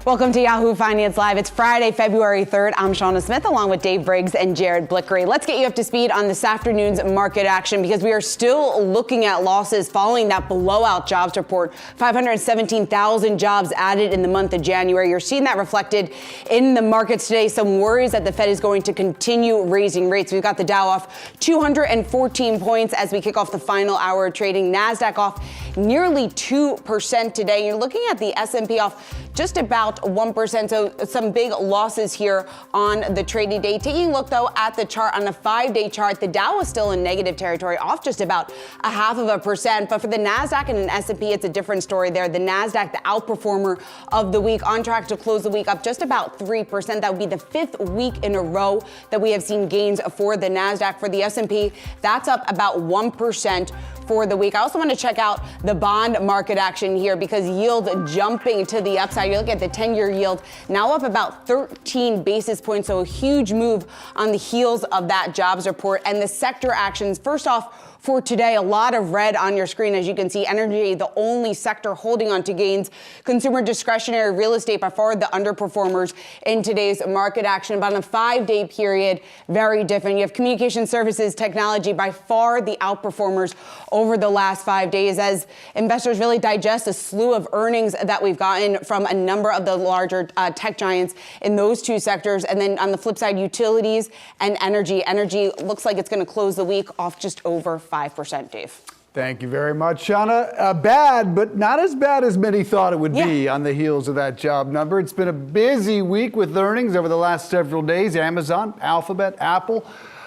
Welcome to Yahoo Finance Live. It's Friday, February 3rd. I'm Shauna Smith along with Dave Briggs and Jared Blickery. Let's get you up to speed on this afternoon's market action because we are still looking at losses following that blowout jobs report. 517,000 jobs added in the month of January. You're seeing that reflected in the markets today. Some worries that the Fed is going to continue raising rates. We've got the Dow off 214 points as we kick off the final hour of trading. Nasdaq off nearly 2% today. You're looking at the S&P off just about 1%, so some big losses here on the trading day. Taking a look, though, at the chart on a 5-day chart, the Dow is still in negative territory, off just about 0.5%. But for the Nasdaq and an S&P, it's a different story there. The Nasdaq, the outperformer of the week, on track to close the week up just about 3%. That would be the 5th week in a row that we have seen gains for the Nasdaq. For the S&P, that's up about 1% for the week. I also want to check out the bond market action here because yield jumping to the upside. You look at the 10-year yield now up about 13 basis points. So a huge move on the heels of that jobs report and the sector actions. First off, for today, a lot of red on your screen. As you can see, energy, the only sector holding on to gains. Consumer discretionary real estate, by far the underperformers in today's market action. But on a 5-day period, very different. You have communication services, technology, by far the outperformers over the last 5 days as investors really digest a slew of earnings that we've gotten from a number of the larger tech giants in those two sectors. And then on the flip side, utilities and energy. Energy looks like it's going to close the week off just over 5%, Dave. Thank you very much, Shauna. Bad, but not as bad as many thought it would be on the heels of that job number. It's been a busy week with earnings over the last several days. Amazon, Alphabet, Apple,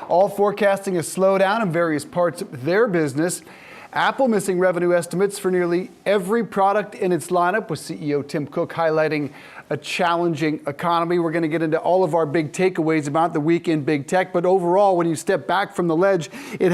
all forecasting a slowdown in various parts of their business. Apple missing revenue estimates for nearly every product in its lineup, with CEO Tim Cook highlighting a challenging economy. We're going to get into all of our big takeaways about the week in big tech. But overall, when you step back from the ledge, it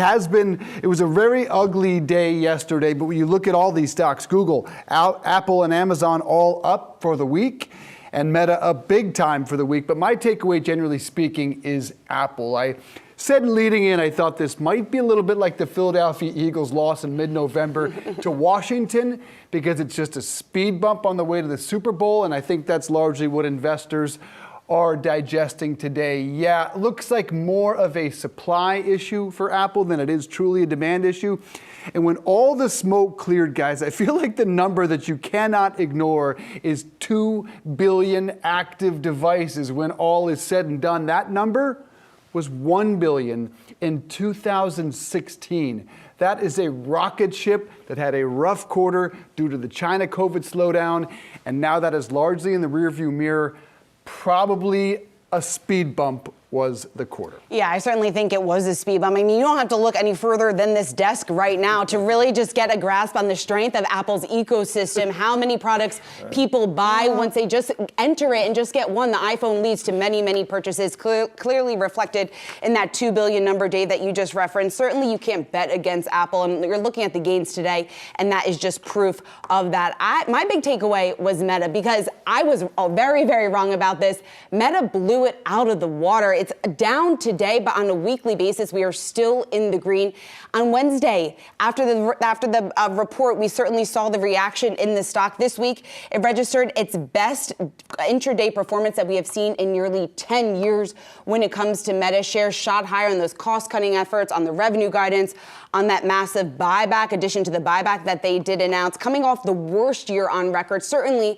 was a very ugly day yesterday. But when you look at all these stocks, Google, Apple, and Amazon all up for the week, and Meta up big time for the week. But my takeaway, generally speaking, is Apple. I said leading in, I thought this might be a little bit like the Philadelphia Eagles loss in mid-November to Washington, because it's just a speed bump on the way to the Super Bowl, and I think that's largely what investors are digesting today. Yeah, it looks like more of a supply issue for Apple than it is truly a demand issue. And when all the smoke cleared, guys, I feel like the number that you cannot ignore is 2 billion active devices when all is said and done. That number was 1 billion in 2016. That is a rocket ship that had a rough quarter due to the China COVID slowdown, and now that is largely in the rearview mirror. Probably a speed bump was the quarter. Yeah, I certainly think it was a speed bump. I mean, you don't have to look any further than this desk right now to really just get a grasp on the strength of Apple's ecosystem, how many products people buy once they just enter it and just get one. The iPhone leads to many, many purchases, clearly reflected in that 2 billion number, Dave, that you just referenced. Certainly you can't bet against Apple, and you're looking at the gains today, and that is just proof of that. My big takeaway was Meta, because I was very, very wrong about this. Meta blew it out of the water. It's down today, but on a weekly basis, we are still in the green. On Wednesday, after the report, we certainly saw the reaction in the stock. This week, it registered its best intraday performance that we have seen in nearly 10 years when it comes to Meta. Shares shot higher on those cost-cutting efforts, on the revenue guidance, on that massive buyback, addition to the buyback that they did announce, coming off the worst year on record. Certainly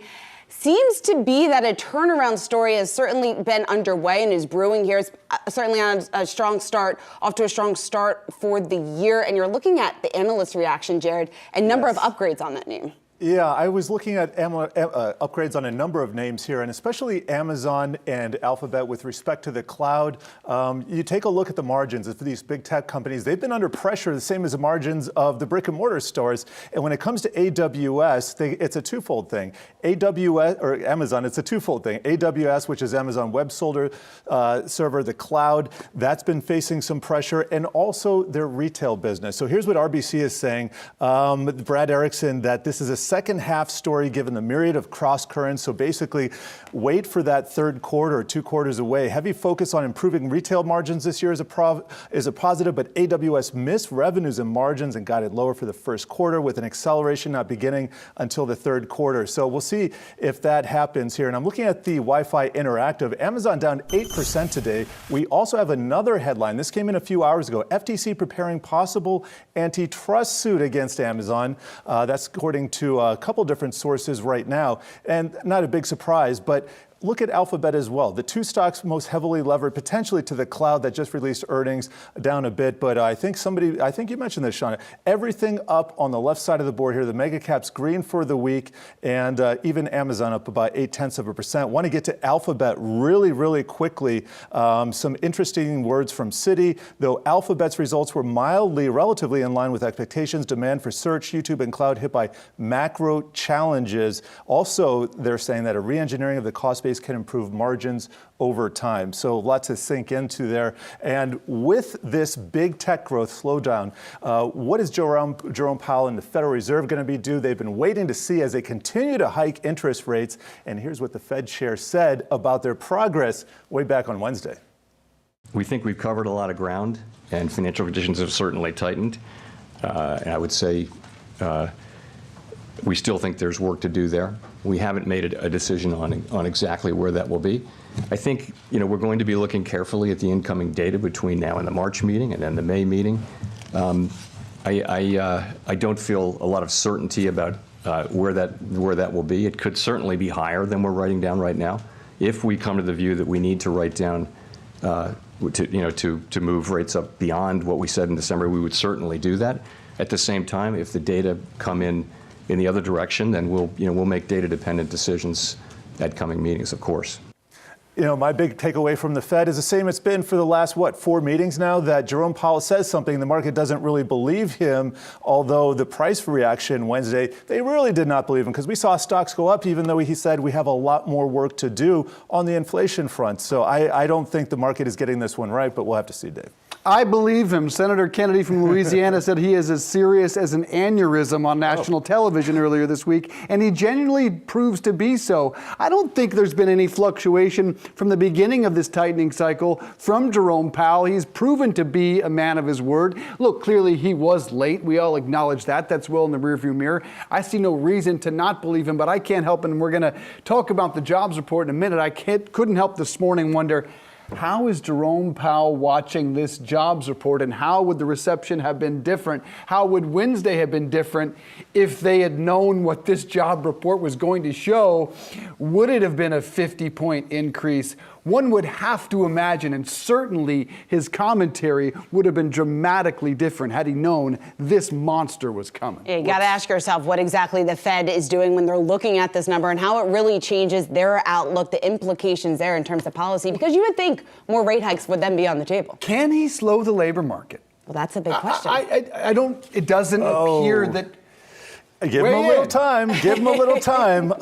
seems to be that a turnaround story has certainly been underway and is brewing here. It's certainly on a strong start, off to a strong start for the year. And you're looking at the analyst reaction, Jared, a number of upgrades on that name. Yeah, I was looking at upgrades on a number of names here, and especially Amazon and Alphabet with respect to the cloud. You take a look at the margins of these big tech companies. They've been under pressure, the same as the margins of the brick and mortar stores. And when it comes to AWS, it's a twofold thing. AWS, or Amazon, it's a twofold thing. AWS, which is Amazon Web Server, the cloud, that's been facing some pressure, and also their retail business. So here's what RBC is saying, Brad Erickson, that this is a second half story given the myriad of cross currents. So basically, wait for that third quarter or 2 quarters away. Heavy focus on improving retail margins this year is a positive, but AWS missed revenues and margins and guided lower for the first quarter with an acceleration not beginning until the third quarter. So we'll see if that happens here. And I'm looking at the Wi-Fi Interactive. Amazon down 8% today. We also have another headline. This came in a few hours ago. FTC preparing possible antitrust suit against Amazon. That's according to a couple different sources right now. And not a big surprise, but look at Alphabet as well. The 2 stocks most heavily levered potentially to the cloud that just released earnings down a bit. But I think you mentioned this, Shauna. Everything up on the left side of the board here. The mega caps green for the week, and even Amazon up about 0.8%. Want to get to Alphabet really, really quickly. Some interesting words from Citi. Though Alphabet's results were relatively in line with expectations, demand for search, YouTube, and cloud hit by macro challenges. Also, they're saying that a re-engineering of the cost base can improve margins over time. So lots to sink into there. And with this big tech growth slowdown, what is Jerome Powell and the Federal Reserve going to be do? They've been waiting to see as they continue to hike interest rates. And here's what the Fed chair said about their progress way back on Wednesday. We think we've covered a lot of ground, and financial conditions have certainly tightened. And I would say we still think there's work to do there. We haven't made a decision on exactly where that will be. I think we're going to be looking carefully at the incoming data between now and the March meeting and then the May meeting. I don't feel a lot of certainty about where that will be. It could certainly be higher than we're writing down right now. If we come to the view that we need to write down to move rates up beyond what we said in December, we would certainly do that. At the same time, if the data come in the other direction, then we'll make data-dependent decisions at coming meetings, of course. My big takeaway from the Fed is the same it's been for the last, 4 meetings now, that Jerome Powell says something, the market doesn't really believe him, although the price reaction Wednesday, they really did not believe him because we saw stocks go up even though he said we have a lot more work to do on the inflation front. So I don't think the market is getting this one right, but we'll have to see, Dave. I believe him. Senator Kennedy from Louisiana said he is as serious as an aneurysm on national television earlier this week, and he genuinely proves to be so. I don't think there's been any fluctuation from the beginning of this tightening cycle from Jerome Powell. He's proven to be a man of his word. Look, clearly he was late. We all acknowledge that. That's well in the rearview mirror. I see no reason to not believe him, but I can't help it, and we're going to talk about the jobs report in a minute. I couldn't help this morning wonder, how is Jerome Powell watching this jobs report, and how would the reception have been different? How would Wednesday have been different if they had known what this job report was going to show? Would it have been a 50-point increase? One would have to imagine, and certainly his commentary would have been dramatically different had he known this monster was coming. Yeah, you got to ask yourself what exactly the Fed is doing when they're looking at this number and how it really changes their outlook, the implications there in terms of policy, because you would think more rate hikes would then be on the table. Can he slow the labor market? Well, that's a big question. I don't, it doesn't appear that. Give him a little time. Give him a little time.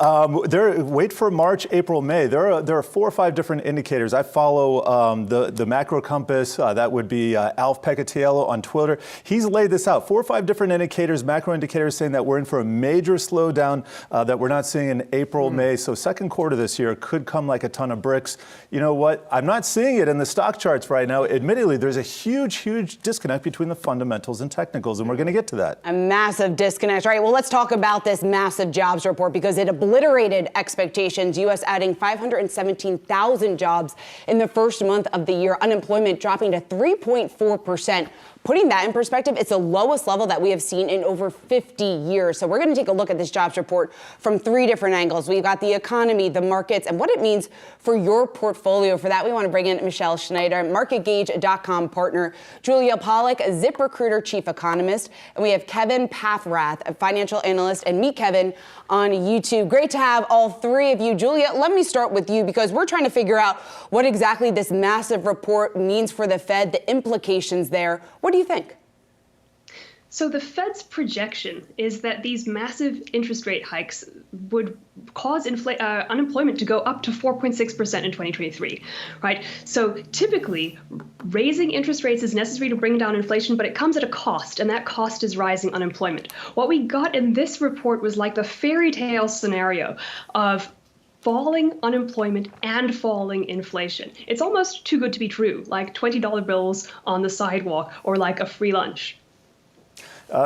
Wait for March, April, May. There are 4 or 5 different indicators. I follow the macro compass. That would be Alf Pecatiello on Twitter. He's laid this out. 4 or 5 different indicators, macro indicators, saying that we're in for a major slowdown that we're not seeing in April, May. So second quarter this year could come like a ton of bricks. You know what? I'm not seeing it in the stock charts right now. Admittedly, there's a huge disconnect between the fundamentals and technicals, and we're going to get to that. A massive disconnect. All right, well, let's talk about this massive jobs report because it obliterated expectations. U.S. adding 517,000 jobs in the first month of the year. Unemployment dropping to 3.4%. Putting that in perspective, it's the lowest level that we have seen in over 50 years. So we're going to take a look at this jobs report from 3 different angles. We've got the economy, the markets, and what it means for your portfolio. For that, we want to bring in Michelle Schneider, MarketGauge.com partner, Julia Pollack, ZipRecruiter chief economist, and we have Kevin Paffrath, a financial analyst, and meet Kevin on YouTube. Great to have all 3 of you. Julia, let me start with you because we're trying to figure out what exactly this massive report means for the Fed, the implications there. What do you think? So the Fed's projection is that these massive interest rate hikes would cause unemployment to go up to 4.6% in 2023, right? So typically, raising interest rates is necessary to bring down inflation, but it comes at a cost, and that cost is rising unemployment. What we got in this report was like the fairy tale scenario of falling unemployment and falling inflation. It's almost too good to be true, like $20 bills on the sidewalk or like a free lunch.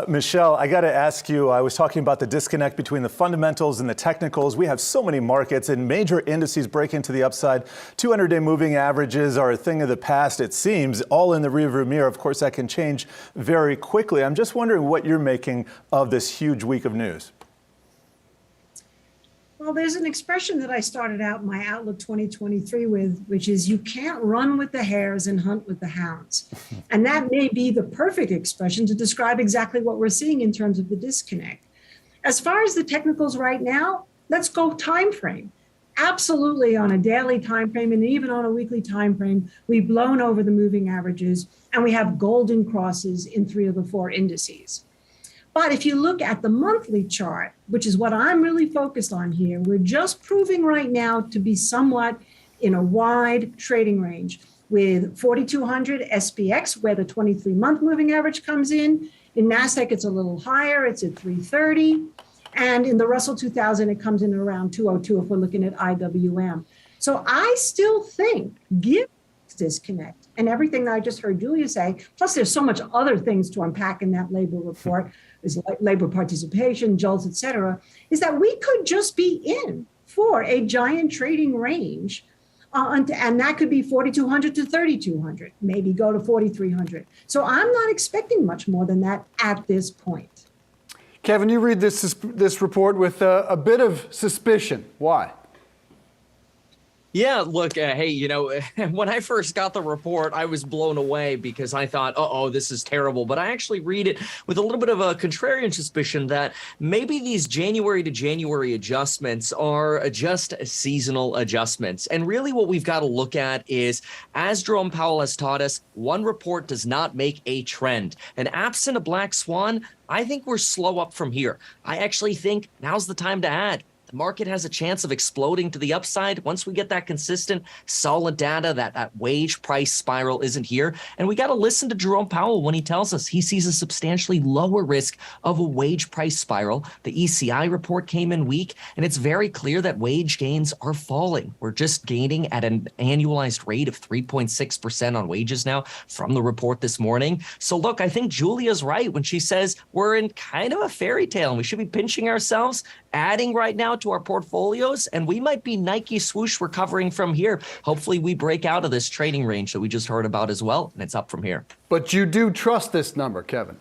Michelle, I got to ask you, I was talking about the disconnect between the fundamentals and the technicals. We have so many markets and major indices break into the upside. 200-day moving averages are a thing of the past, it seems, all in the rearview mirror. Of course, that can change very quickly. I'm just wondering what you're making of this huge week of news. Well, there's an expression that I started out my Outlook 2023 with, which is you can't run with the hares and hunt with the hounds. And that may be the perfect expression to describe exactly what we're seeing in terms of the disconnect. As far as the technicals right now, let's go time frame. Absolutely on a daily time frame and even on a weekly time frame, we've blown over the moving averages and we have golden crosses in 3 of the 4 indices. But if you look at the monthly chart, which is what I'm really focused on here, we're just proving right now to be somewhat in a wide trading range with 4,200 SPX, where the 23-month moving average comes in. In Nasdaq, it's a little higher. It's at 330. And in the Russell 2000, it comes in around 202 if we're looking at IWM. So I still think, given this disconnect and everything that I just heard Julia say, plus there's so much other things to unpack in that labor report, is labor participation, JOLTS, et cetera, is that we could just be in for a giant trading range. And that could be 4,200 to 3,200, maybe go to 4,300. So I'm not expecting much more than that at this point. Kevin, you read this report with a bit of suspicion. Why? Yeah, look, hey, you know, when I first got the report, I was blown away because I thought, uh-oh, this is terrible. But I actually read it with a little bit of a contrarian suspicion that maybe these January to January adjustments are just seasonal adjustments. And really what we've got to look at is, as Jerome Powell has taught us, one report does not make a trend. And absent a black swan, I think we're slow up from here. I actually think now's the time to add. The market has a chance of exploding to the upside once we get that consistent, solid data that wage price spiral isn't here. And we got to listen to Jerome Powell when he tells us he sees a substantially lower risk of a wage price spiral. The ECI report came in weak, and it's very clear that wage gains are falling. We're just gaining at an annualized rate of 3.6% on wages now from the report this morning. So look, I think Julia's right when she says we're in kind of a fairy tale and we should be pinching ourselves, adding right now to our portfolios, and we might be Nike swoosh recovering from here. Hopefully we break out of this trading range that we just heard about as well, and it's up from here. But you do trust this number, Kevin?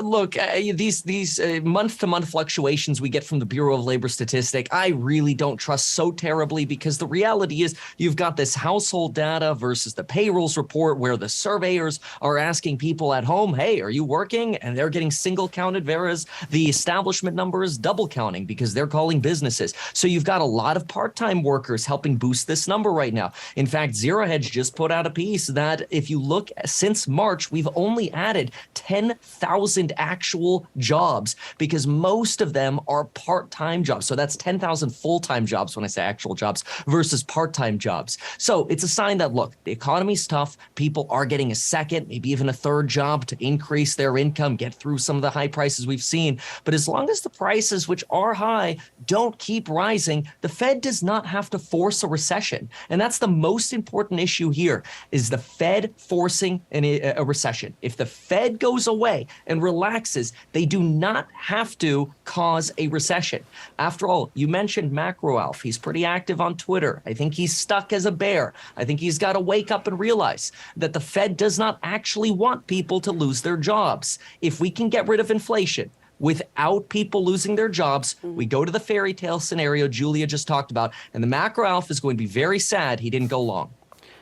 Look, these month-to-month fluctuations we get from the Bureau of Labor Statistics, I really don't trust so terribly, because the reality is you've got this household data versus the payrolls report where the surveyors are asking people at home, hey, are you working? And they're getting single counted, whereas the establishment number is double counting because they're calling businesses. So you've got a lot of part-time workers helping boost this number right now. In fact, Zero Hedge just put out a piece that if you look since March, we've only added 10,000 actual jobs, because most of them are part-time jobs. So that's 10,000 full-time jobs when I say actual jobs versus part-time jobs. So it's a sign that, look, the economy's tough. People are getting a second, maybe even a third job to increase their income, get through some of the high prices we've seen. But as long as the prices, which are high, don't keep rising, the Fed does not have to force a recession. And that's the most important issue here, is the Fed forcing a recession. If the Fed goes away and relaxes, they do not have to cause a recession. After all, you mentioned Macro Alf. He's pretty active on Twitter. I think he's stuck as a bear. I think he's got to wake up and realize that the Fed does not actually want people to lose their jobs. If we can get rid of inflation without people losing their jobs, we go to the fairy tale scenario Julia just talked about, and the Macro Alf is going to be very sad he didn't go long.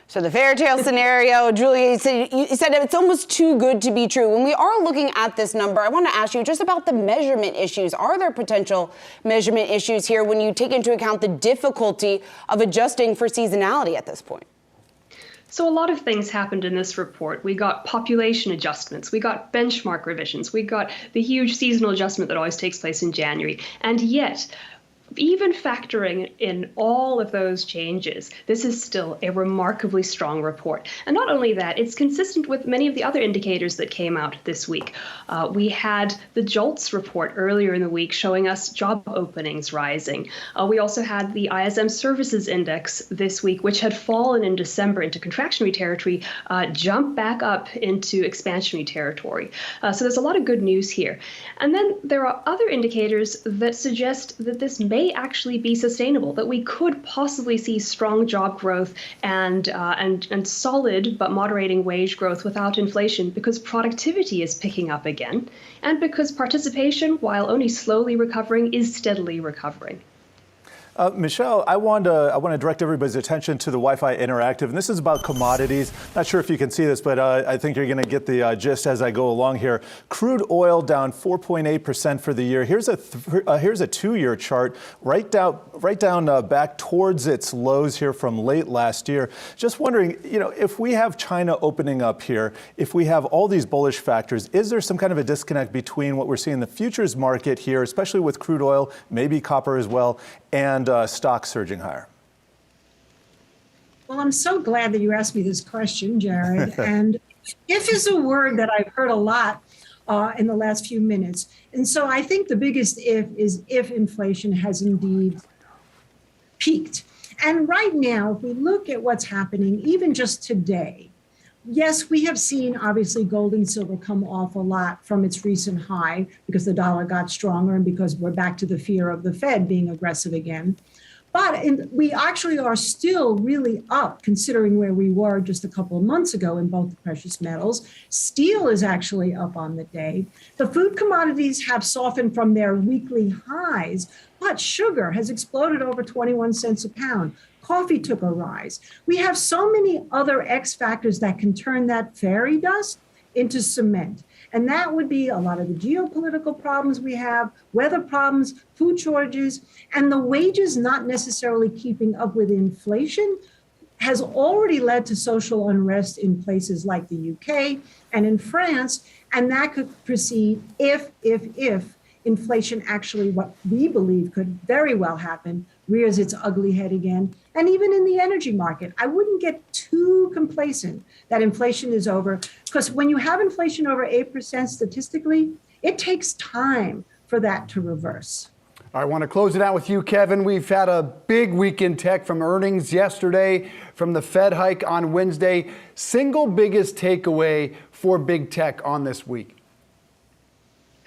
So the fairy tale scenario, Julia, you said it's almost too good to be true. When we are looking at this number, I want to ask you just about the measurement issues. Are there potential measurement issues here when you take into account the difficulty of adjusting for seasonality at this point? So a lot of things happened in this report. We got population adjustments, we got benchmark revisions, we got the huge seasonal adjustment that always takes place in January. And yet, even factoring in all of those changes, this is still a remarkably strong report. And not only that, it's consistent with many of the other indicators that came out this week. We had the JOLTS report earlier in the week showing us job openings rising. We also had the ISM Services Index this week, which had fallen in December into contractionary territory, jump back up into expansionary territory. So there's a lot of good news here. And then there are other indicators that suggest that this may actually be sustainable, that we could possibly see strong job growth and solid but moderating wage growth without inflation, because productivity is picking up again, and because participation, while only slowly recovering, is steadily recovering. Michelle, I want to direct everybody's attention to the Wi-Fi Interactive, and this is about commodities. Not sure if you can see this, but I think you're going to get the gist as I go along here. Crude oil down 4.8% for the year. Here's a 2-year chart, right down back towards its lows here from late last year. Just wondering, if we have China opening up here, if we have all these bullish factors, is there some kind of a disconnect between what we're seeing in the futures market here, especially with crude oil, maybe copper as well, and stocks surging higher? Well, I'm so glad that you asked me this question, Jared. And if is a word that I've heard a lot in the last few minutes. And so I think the biggest if is if inflation has indeed peaked. And right now, if we look at what's happening, even just today, yes, we have seen obviously gold and silver come off a lot from its recent high because the dollar got stronger and because we're back to the fear of the Fed being aggressive again. But we actually are still really up considering where we were just a couple of months ago in both the precious metals. Steel is actually up on the day. The food commodities have softened from their weekly highs, but sugar has exploded over 21 cents a pound. Coffee took a rise. We have so many other X factors that can turn that fairy dust into cement. And that would be a lot of the geopolitical problems we have, weather problems, food shortages, and the wages not necessarily keeping up with inflation has already led to social unrest in places like the UK and in France. And that could proceed if inflation actually, what we believe could very well happen, rears its ugly head again. And even in the energy market, I wouldn't get too complacent that inflation is over, because when you have inflation over 8% statistically, it takes time for that to reverse. I want to close it out with you, Kevin. We've had a big week in tech, from earnings yesterday, from the Fed hike on Wednesday. Single biggest takeaway for big tech on this week?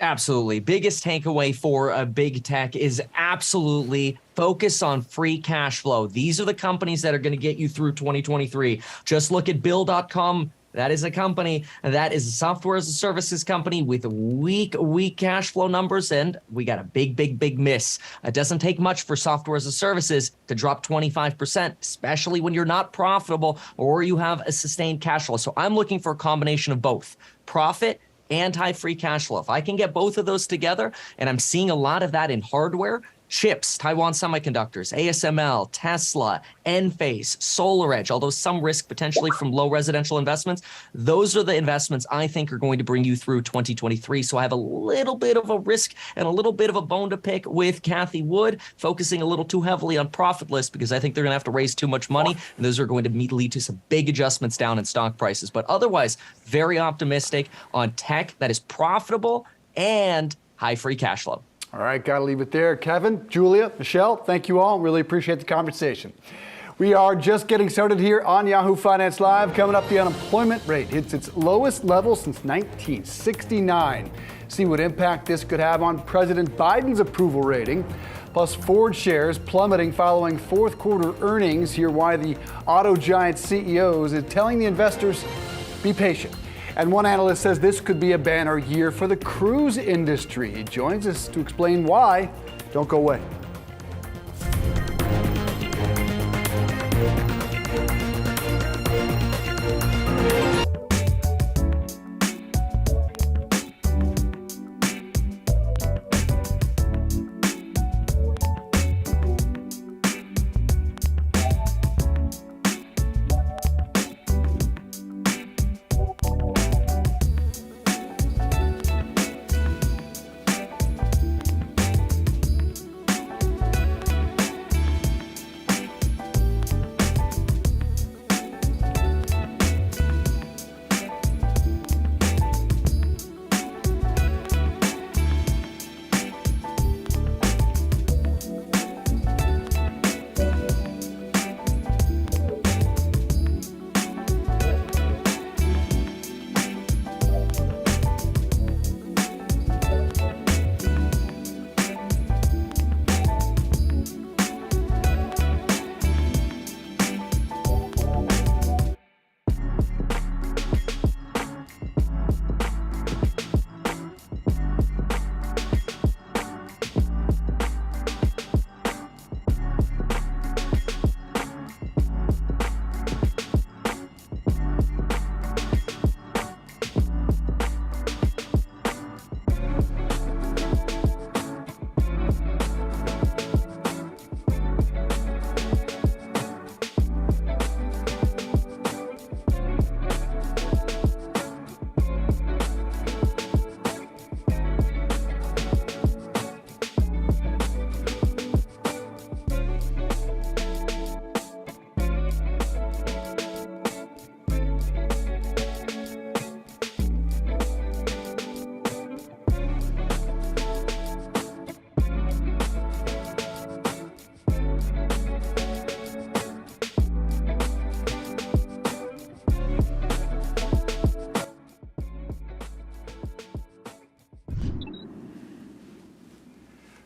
Absolutely. Biggest takeaway for big tech is absolutely focus on free cash flow. These are the companies that are going to get you through 2023. Just look at Bill.com. That is a company that is a software as a services company with weak cash flow numbers. And we got a big miss. It doesn't take much for software as a services to drop 25%, especially when you're not profitable or you have a sustained cash flow. So I'm looking for a combination of both profit and high free cash flow. If I can get both of those together, and I'm seeing a lot of that in hardware, chips, Taiwan Semiconductors, ASML, Tesla, Enphase, SolarEdge, although some risk potentially from low residential investments, those are the investments I think are going to bring you through 2023. So I have a little bit of a risk and a little bit of a bone to pick with Cathie Wood, focusing a little too heavily on profit lists because I think they're going to have to raise too much money, and those are going to lead to some big adjustments down in stock prices. But otherwise, very optimistic on tech that is profitable and high free cash flow. All right, got to leave it there. Kevin, Julia, Michelle, thank you all. Really appreciate the conversation. We are just getting started here on Yahoo Finance Live. Coming up, the unemployment rate hits its lowest level since 1969. See what impact this could have on President Biden's approval rating. Plus, Ford shares plummeting following fourth quarter earnings. Hear why the auto giant CEO is telling the investors, be patient. And one analyst says this could be a banner year for the cruise industry. He joins us to explain why. Don't go away.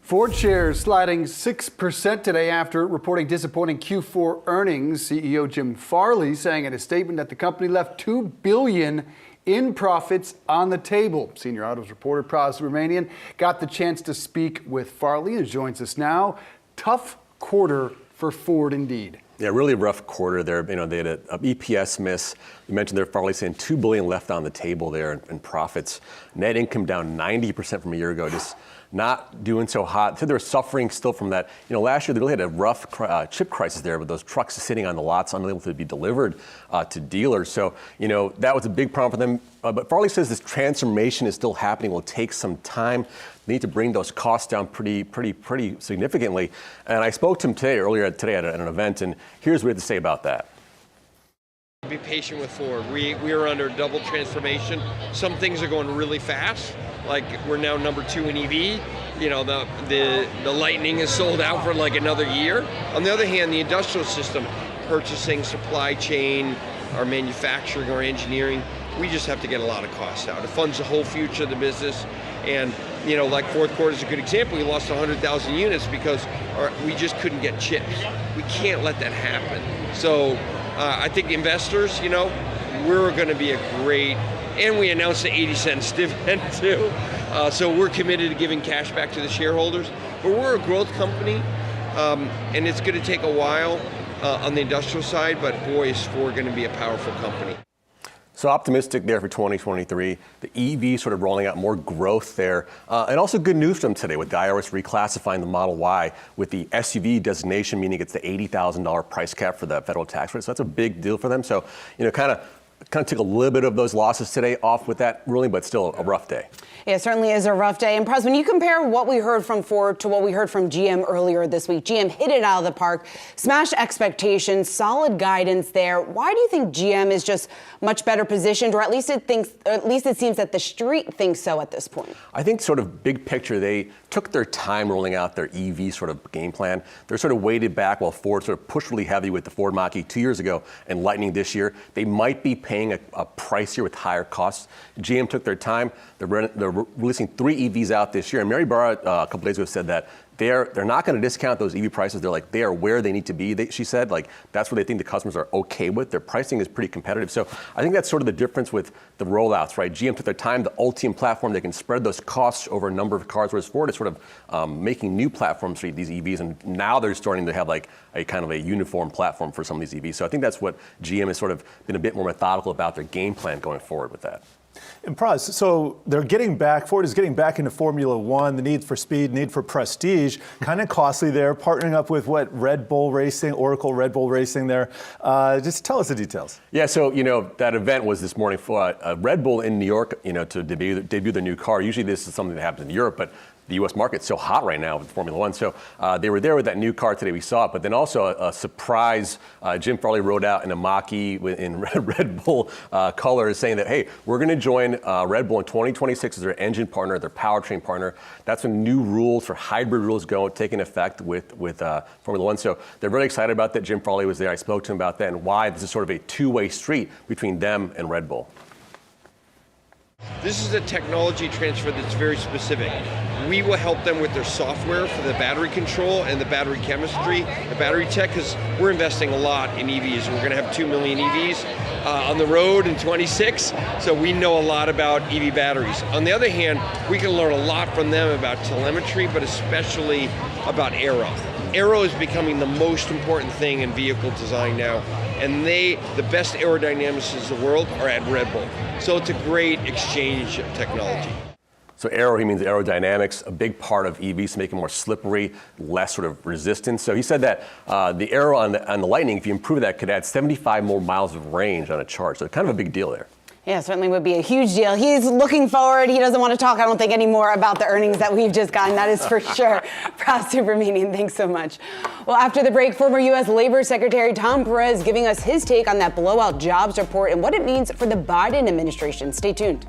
Ford shares sliding 6% today after reporting disappointing Q4 earnings. CEO Jim Farley saying in a statement that the company left $2 billion in profits on the table. Senior autos reporter Pras Rumanian got the chance to speak with Farley, who joins us now. Tough quarter for Ford indeed. Yeah, really rough quarter there. They had an EPS miss. You mentioned there, Farley saying $2 billion left on the table there in profits. Net income down 90% from a year ago. Just not doing so hot. So they're suffering still from that. Last year they really had a rough chip crisis there with those trucks sitting on the lots, unable to be delivered to dealers. So, that was a big problem for them. But Farley says this transformation is still happening. It will take some time. They need to bring those costs down pretty significantly. And I spoke to him earlier today at an event, and here's what he had to say about that. Be patient with Ford. We are under double transformation. Some things are going really fast, like we're now number 2 in EV. The Lightning is sold out for like another year. On the other hand, the industrial system, purchasing, supply chain, our manufacturing, our engineering, we just have to get a lot of costs out. It funds the whole future of the business. And like fourth quarter is a good example. We lost 100,000 units because we just couldn't get chips. We can't let that happen. So I think investors, we're going to be a great, and we announced the 80-cent dividend too. So we're committed to giving cash back to the shareholders. But we're a growth company, and it's going to take a while on the industrial side, but boy, is Ford going to be a powerful company. So optimistic there for 2023. The EV sort of rolling out more growth there. And also good news from today with the IRS reclassifying the Model Y with the SUV designation, meaning it's the $80,000 price cap for the federal tax rate. So that's a big deal for them. So, kind of took a little bit of those losses today off with that ruling, but still a rough day. Yeah, it certainly is a rough day. And Pras, when you compare what we heard from Ford to what we heard from GM earlier this week, GM hit it out of the park, smashed expectations, solid guidance there. Why do you think GM is just much better positioned, or at least it seems that the street thinks so at this point? I think sort of big picture, they took their time rolling out their EV sort of game plan. They're sort of weighted back while Ford sort of pushed really heavy with the Ford Mach-E 2 years ago and Lightning this year. They might be paying a price here with higher costs. GM took their time. They're releasing 3 EVs out this year. And Mary Barra a couple days ago said that they're not going to discount those EV prices. They are where they need to be. She said, that's what they think the customers are okay with. Their pricing is pretty competitive. So I think that's sort of the difference with the rollouts, right? GM took their time, the Ultium platform, they can spread those costs over a number of cars, whereas Ford is sort of making new platforms for these EVs. And now they're starting to have a kind of a uniform platform for some of these EVs. So I think that's what GM has sort of been a bit more methodical about their game plan going forward with that. And Pras, so Ford is getting back into Formula One, the need for speed, need for prestige, kind of costly there, partnering up with Red Bull Racing, Oracle Red Bull Racing there. Just tell us the details. Yeah, so, that event was this morning for Red Bull in New York, to debut their new car. Usually this is something that happens in Europe, but the U.S. market's so hot right now with Formula One. So they were there with that new car today. We saw it. But then also a surprise, Jim Farley rode out in a Mach-E in Red Bull colors saying that, hey, we're going to join Red Bull in 2026 as their engine partner, their powertrain partner. That's when new rules for hybrid rules taking effect with Formula One. So they're really excited about that. Jim Farley was there. I spoke to him about that and why this is sort of a two-way street between them and Red Bull. This is a technology transfer that's very specific. We will help them with their software for the battery control and the battery chemistry, the battery tech, because we're investing a lot in EVs. We're going to have 2 million EVs on the road in 26, so we know a lot about EV batteries. On the other hand, we can learn a lot from them about telemetry, but especially about aero. Aero is becoming the most important thing in vehicle design now, and the best aerodynamicists in the world are at Red Bull. So it's a great exchange of technology. So aero, he means aerodynamics, a big part of EVs to make it more slippery, less sort of resistance. So he said that the aero on the Lightning, if you improve that, could add 75 more miles of range on a charge. So kind of a big deal there. Yeah, certainly would be a huge deal. He's looking forward. He doesn't want to talk, I don't think, anymore about the earnings that we've just gotten. That is for sure. Pras Rumanian, thanks so much. Well, after the break, former U.S. Labor Secretary Tom Perez giving us his take on that blowout jobs report and what it means for the Biden administration. Stay tuned.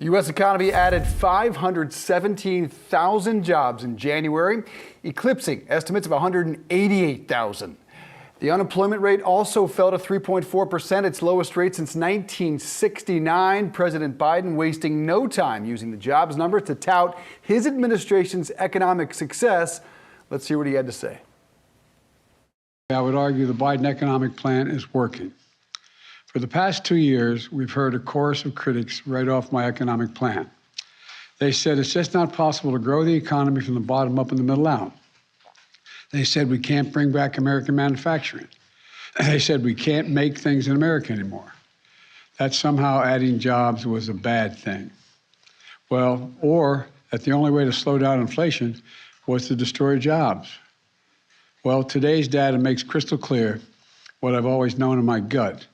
U.S. economy added 517,000 jobs in January, eclipsing estimates of 188,000. The unemployment rate also fell to 3.4%, its lowest rate since 1969. President Biden wasting no time using the jobs number to tout his administration's economic success. Let's hear what he had to say. I would argue the Biden economic plan is working. For the past 2 years, we've heard a chorus of critics write off my economic plan. They said it's just not possible to grow the economy from the bottom up and the middle out. They said we can't bring back American manufacturing. They said we can't make things in America anymore. That somehow adding jobs was a bad thing. Well, or that the only way to slow down inflation was to destroy jobs. Well, today's data makes crystal clear what I've always known in my gut.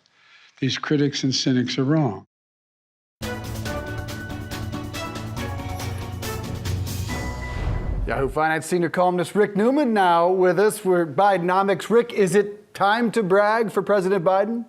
These critics and cynics are wrong. Yahoo Finance senior columnist Rick Newman now with us for Bidenomics. Rick, is it time to brag for President Biden?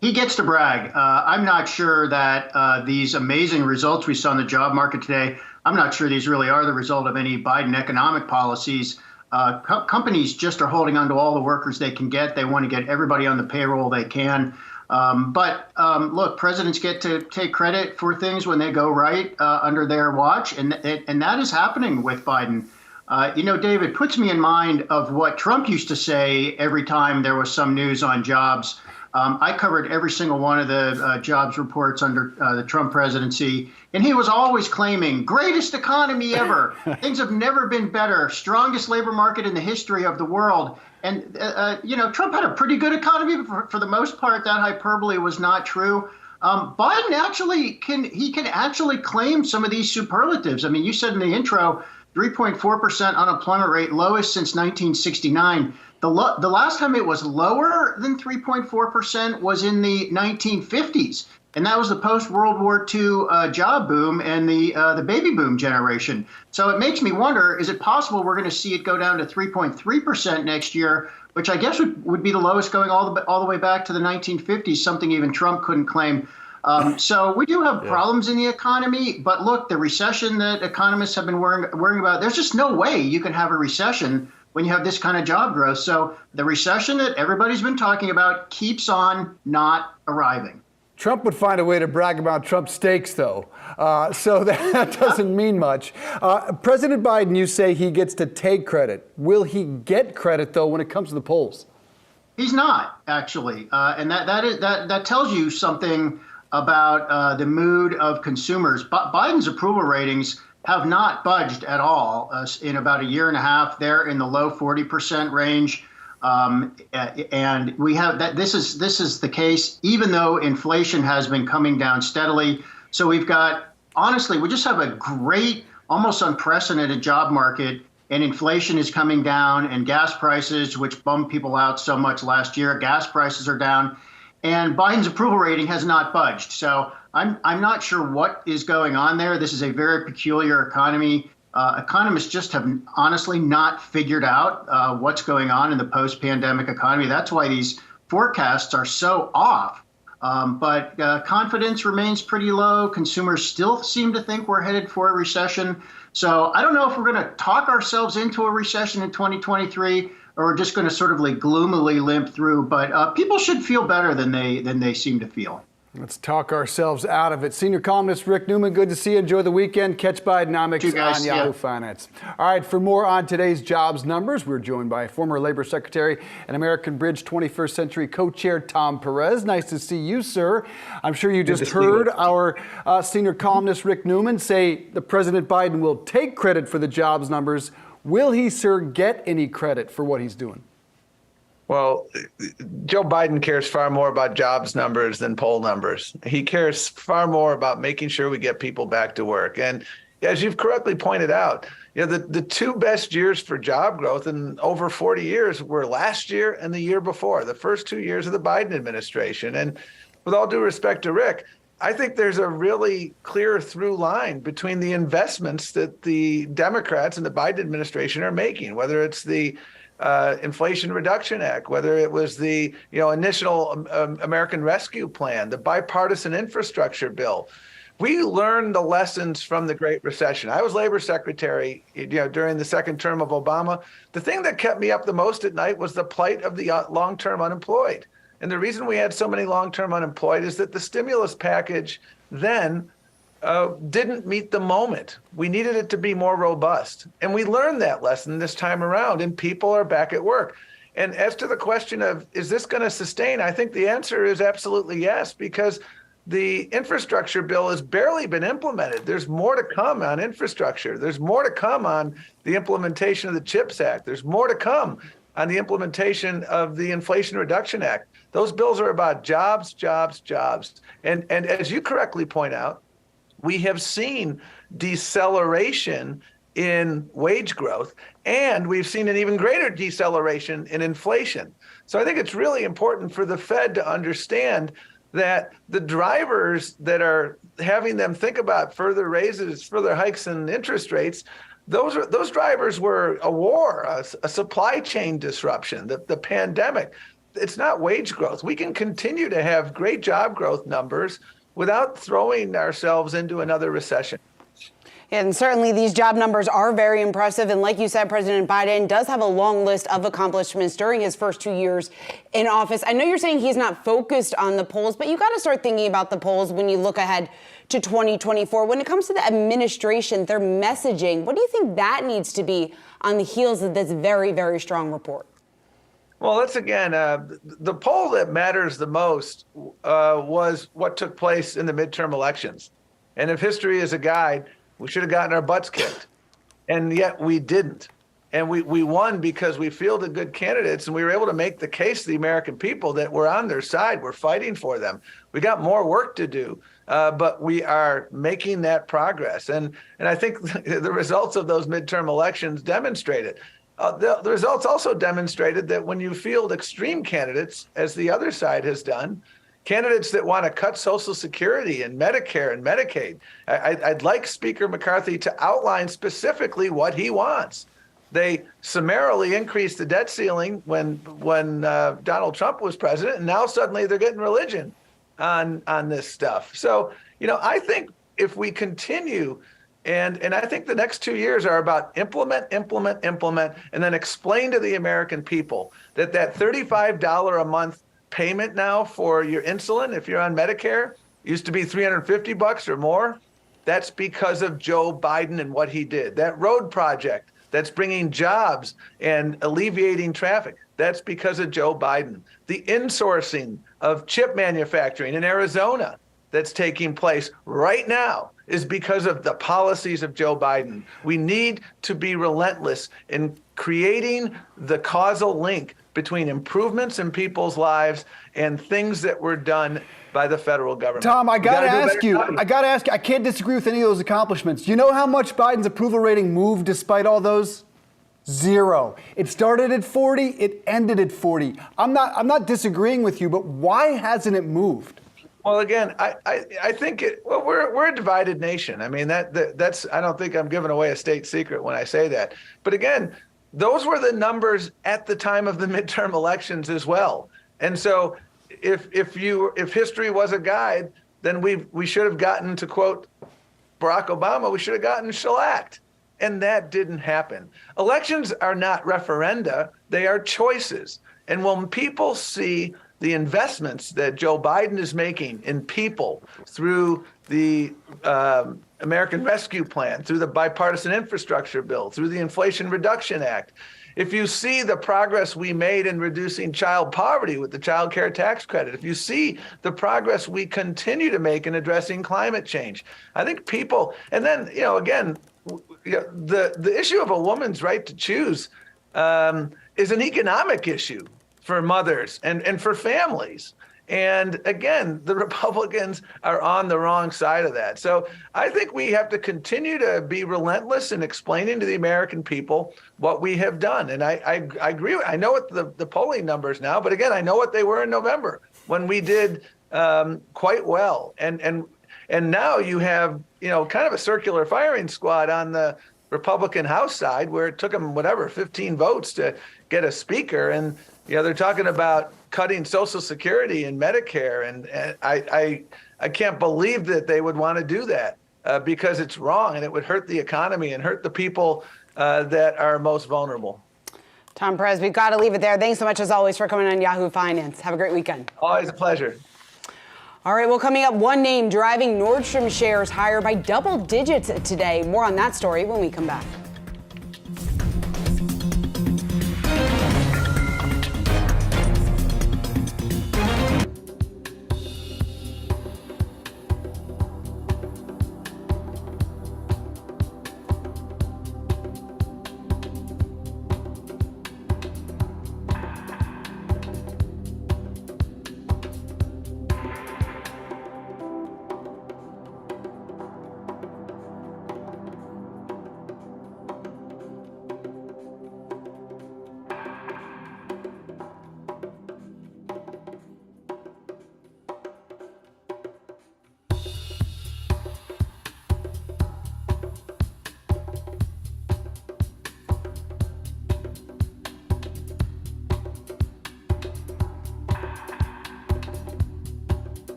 He gets to brag. I'm not sure that these amazing results we saw in the job market today, I'm not sure these really are the result of any Biden economic policies. Companies just are holding on to all the workers they can get. They want to get everybody on the payroll they can. Look, presidents get to take credit for things when they go right under their watch, and that is happening with Biden. Dave, it puts me in mind of what Trump used to say every time there was some news on jobs. I covered every single one of the jobs reports under the Trump presidency, and he was always claiming, greatest economy ever. Things have never been better. Strongest labor market in the history of the world. And, Trump had a pretty good economy, but for the most part, that hyperbole was not true. Biden actually can actually claim some of these superlatives. I mean, you said in the intro, 3.4% unemployment rate, lowest since 1969. The last time it was lower than 3.4% was in the 1950s. And that was the post-World War II job boom and the baby boom generation. So it makes me wonder, is it possible we're going to see it go down to 3.3% next year, which I guess would be the lowest going all the way back to the 1950s, something even Trump couldn't claim. So we do have problems in the economy. But look, the recession that economists have been worrying about, there's just no way you can have a recession when you have this kind of job growth. So the recession that everybody's been talking about keeps on not arriving. Trump would find a way to brag about Trump's steaks, though, so that doesn't mean much. President Biden, you say he gets to take credit. Will he get credit, though, when it comes to the polls? He's not, actually, and that tells you something about the mood of consumers. Biden's approval ratings have not budged at all in about a year and a half. They're in the low 40% range. And we have that. This is the case, even though inflation has been coming down steadily. So we just have a great, almost unprecedented job market, and inflation is coming down, and gas prices, which bummed people out so much last year, gas prices are down, and Biden's approval rating has not budged. So I'm not sure what is going on there. This is a very peculiar economy. Economists just have honestly not figured out what's going on in the post-pandemic economy. That's why these forecasts are so off. But confidence remains pretty low. Consumers still seem to think we're headed for a recession. So I don't know if we're going to talk ourselves into a recession in 2023, or we're just going to sort of gloomily limp through. But people should feel better than they seem to feel. Let's talk ourselves out of it. Senior columnist Rick Newman, good to see you. Enjoy the weekend. Catch Bidenomics on Yahoo Finance. All right, for more on today's jobs numbers, we're joined by former Labor Secretary and American Bridge 21st Century Co-Chair Tom Perez. Nice to see you, sir. I'm sure you just heard our senior columnist Rick Newman say the President Biden will take credit for the jobs numbers. Will he, sir, get any credit for what he's doing? Well, Joe Biden cares far more about jobs numbers than poll numbers. He cares far more about making sure we get people back to work. And as you've correctly pointed out, the two best years for job growth in over 40 years were last year and the year before, the first 2 years of the Biden administration. And with all due respect to Rick, I think there's a really clear through line between the investments that the Democrats and the Biden administration are making, whether it's the Inflation Reduction Act, whether it was the initial American Rescue Plan, the bipartisan infrastructure bill. We learned the lessons from the Great Recession. I was labor secretary, during the second term of Obama. The thing that kept me up the most at night was the plight of the long-term unemployed. And the reason we had so many long-term unemployed is that the stimulus package then didn't meet the moment. We needed it to be more robust. And we learned that lesson this time around, and people are back at work. And as to the question of, is this going to sustain? I think the answer is absolutely yes, because the infrastructure bill has barely been implemented. There's more to come on infrastructure. There's more to come on the implementation of the CHIPS Act. There's more to come on the implementation of the Inflation Reduction Act. Those bills are about jobs, jobs, jobs. And as you correctly point out, we have seen deceleration in wage growth, and we've seen an even greater deceleration in inflation. So I think it's really important for the Fed to understand that the drivers that are having them think about further raises, further hikes in interest rates, those drivers were a war, a supply chain disruption, the pandemic. It's not wage growth. We can continue to have great job growth numbers without throwing ourselves into another recession. And certainly these job numbers are very impressive. And like you said, President Biden does have a long list of accomplishments during his first 2 years in office. I know you're saying he's not focused on the polls, but you got to start thinking about the polls when you look ahead to 2024. When it comes to the administration, their messaging, what do you think that needs to be on the heels of this very, very strong report? Well, that's again, the poll that matters the most was what took place in the midterm elections. And if history is a guide, we should have gotten our butts kicked. And yet we didn't. And we won because we fielded good candidates, and we were able to make the case to the American people that we're on their side. We're fighting for them. We got more work to do, but we are making that progress. And I think the results of those midterm elections demonstrate it. The results also demonstrated that when you field extreme candidates, as the other side has done, candidates that want to cut Social Security and Medicare and Medicaid, I'd like Speaker McCarthy to outline specifically what he wants. They summarily increased the debt ceiling when Donald Trump was president, and now suddenly they're getting religion on this stuff. So, I think if we continue, and I think the next 2 years are about implement, and then explain to the American people that $35 a month payment now for your insulin, if you're on Medicare, used to be $350 or more. That's because of Joe Biden and what he did. That road project that's bringing jobs and alleviating traffic, that's because of Joe Biden. The insourcing of chip manufacturing in Arizona that's taking place right now is because of the policies of Joe Biden. We need to be relentless in creating the causal link between improvements in people's lives and things that were done by the federal government. Tom, I got to ask you, I can't disagree with any of those accomplishments. Do you know how much Biden's approval rating moved despite all those? 0. It started at 40, it ended at 40. I'm not disagreeing with you, but why hasn't it moved? Well, again, I think we're a divided nation. I mean, that's I don't think I'm giving away a state secret when I say that. But again, those were the numbers at the time of the midterm elections as well. And so if history was a guide, then we should have gotten, to quote Barack Obama, we should have gotten shellacked. And that didn't happen. Elections are not referenda, they are choices. And when people see the investments that Joe Biden is making in people through the American Rescue Plan, through the bipartisan infrastructure bill, through the Inflation Reduction Act, if you see the progress we made in reducing child poverty with the child care tax credit, if you see the progress we continue to make in addressing climate change, I think people, and then, again, the issue of a woman's right to choose is an economic issue for mothers and for families. And again, the Republicans are on the wrong side of that. So I think we have to continue to be relentless in explaining to the American people what we have done. And I agree. I know what the polling numbers now, but again, I know what they were in November when we did quite well. And now you have, kind of a circular firing squad on the Republican House side, where it took them 15 votes to get a speaker, and they're talking about cutting Social Security and Medicare, and I can't believe that they would want to do that because it's wrong and it would hurt the economy and hurt the people that are most vulnerable. Tom Perez, we've got to leave it there. Thanks so much, as always, for coming on Yahoo Finance. Have a great weekend. Always a pleasure. All right, well, coming up, one name driving Nordstrom shares higher by double digits today. More on that story when we come back.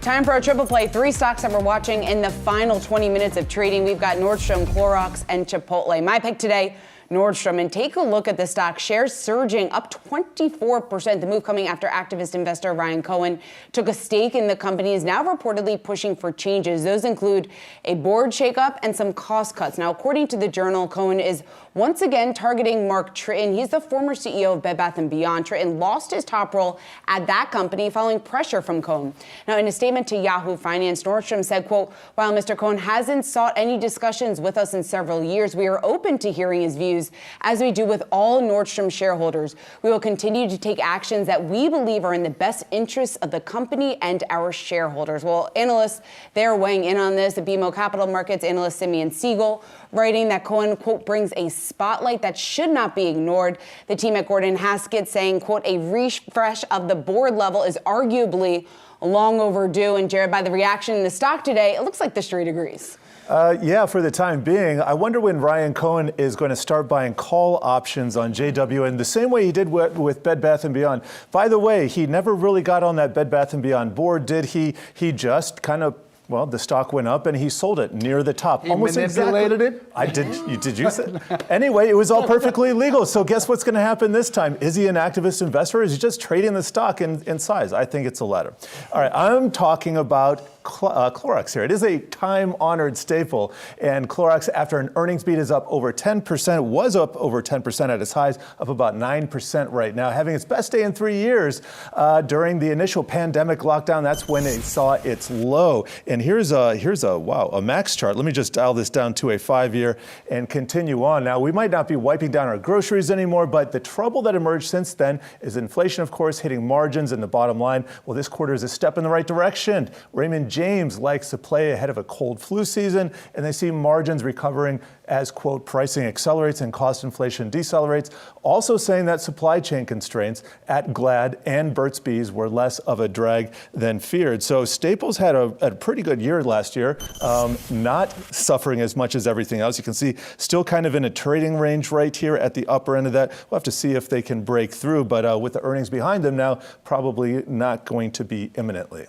Time for a triple play. 3 stocks that we're watching in the final 20 minutes of trading. We've got Nordstrom, Clorox, and Chipotle. My pick today, Nordstrom. And take a look at the stock. Shares surging up 24%. The move coming after activist investor Ryan Cohen took a stake in the company, is now reportedly pushing for changes. Those include a board shakeup and some cost cuts. Now, according to the Journal, Cohen is once again targeting Mark Tritton. He's the former CEO of Bed Bath & Beyond. Tritton lost his top role at that company following pressure from Cohen. Now, in a statement to Yahoo Finance, Nordstrom said, quote, while Mr. Cohen hasn't sought any discussions with us in several years, we are open to hearing his views, as we do with all Nordstrom shareholders. We will continue to take actions that we believe are in the best interests of the company and our shareholders. Well, analysts, they're weighing in on this. The BMO Capital Markets analyst Simeon Siegel writing that Cohen, quote, brings a spotlight that should not be ignored. The team at Gordon Haskett saying, quote, a refresh of the board level is arguably long overdue. And Jared, by the reaction in the stock today, it looks like the street agrees. Yeah, for the time being. I wonder when Ryan Cohen is going to start buying call options on JW in the same way he did with Bed Bath & Beyond. By the way, he never really got on that Bed Bath & Beyond board, did he? He just kind of, well, the stock went up and he sold it near the top. He manipulated it? I did. Did you say? Anyway, it was all perfectly legal. So guess what's going to happen this time? Is he an activist investor or is he just trading the stock in size? I think it's the latter. All right, I'm talking about Clorox here. It is a time-honored staple, and Clorox, after an earnings beat, is up over 10%, was up over 10% at its highs, up about 9% right now, having its best day in 3 years during the initial pandemic lockdown. That's when it saw its low. And here's a max chart. Let me just dial this down to a 5-year and continue on. Now, we might not be wiping down our groceries anymore, but the trouble that emerged since then is inflation, of course, hitting margins and the bottom line. Well, this quarter is a step in the right direction. Raymond James likes to play ahead of a cold flu season, and they see margins recovering as, quote, pricing accelerates and cost inflation decelerates. Also saying that supply chain constraints at Glad and Burt's Bees were less of a drag than feared. So Staples had a pretty good good year last year, not suffering as much as everything else. You can see still kind of in a trading range right here at the upper end of that. We'll have to see if they can break through, but with the earnings behind them now, probably not going to be imminently.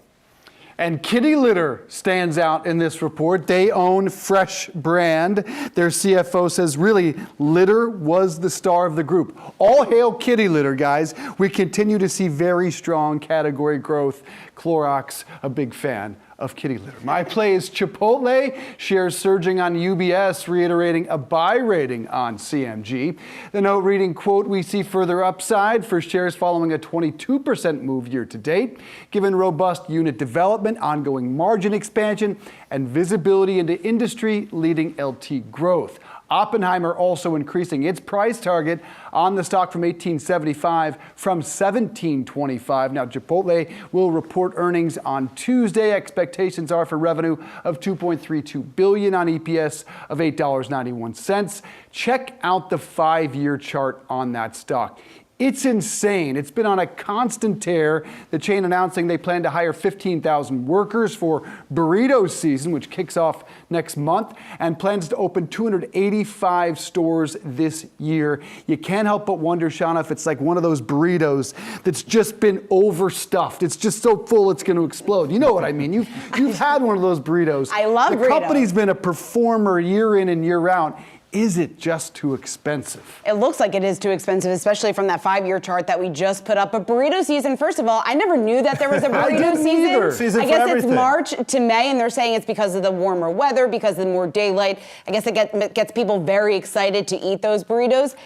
And Kitty Litter stands out in this report. They own Fresh Brand. Their CFO says, really, litter was the star of the group. All hail Kitty Litter, guys. We continue to see very strong category growth. Clorox, a big fan of Kitty Litter. My play is Chipotle. Shares surging on UBS, reiterating a buy rating on CMG. The note reading, quote, we see further upside for shares following a 22% move year to date, given robust unit development, ongoing margin expansion, and visibility into industry-leading LT growth. Oppenheimer also increasing its price target on the stock from $18.75 from $17.25. Now, Chipotle will report earnings on Tuesday. Expectations are for revenue of $2.32 billion on EPS of $8.91. Check out the 5-year chart on that stock. It's insane. It's been on a constant tear. The chain announcing they plan to hire 15,000 workers for burrito season, which kicks off next month, and plans to open 285 stores this year. You can't help but wonder, Shauna, if it's like one of those burritos that's just been overstuffed. It's just so full it's going to explode. You know what I mean? You've had one of those burritos. I love burritos. The company's been a performer year in and year out. Is it just too expensive? It looks like it is too expensive, especially from that 5-year chart that we just put up. But burrito season, first of all, I never knew that there was a burrito season. I guess it's March to May, and they're saying it's because of the warmer weather, because of the more daylight. I guess it gets people very excited to eat those burritos.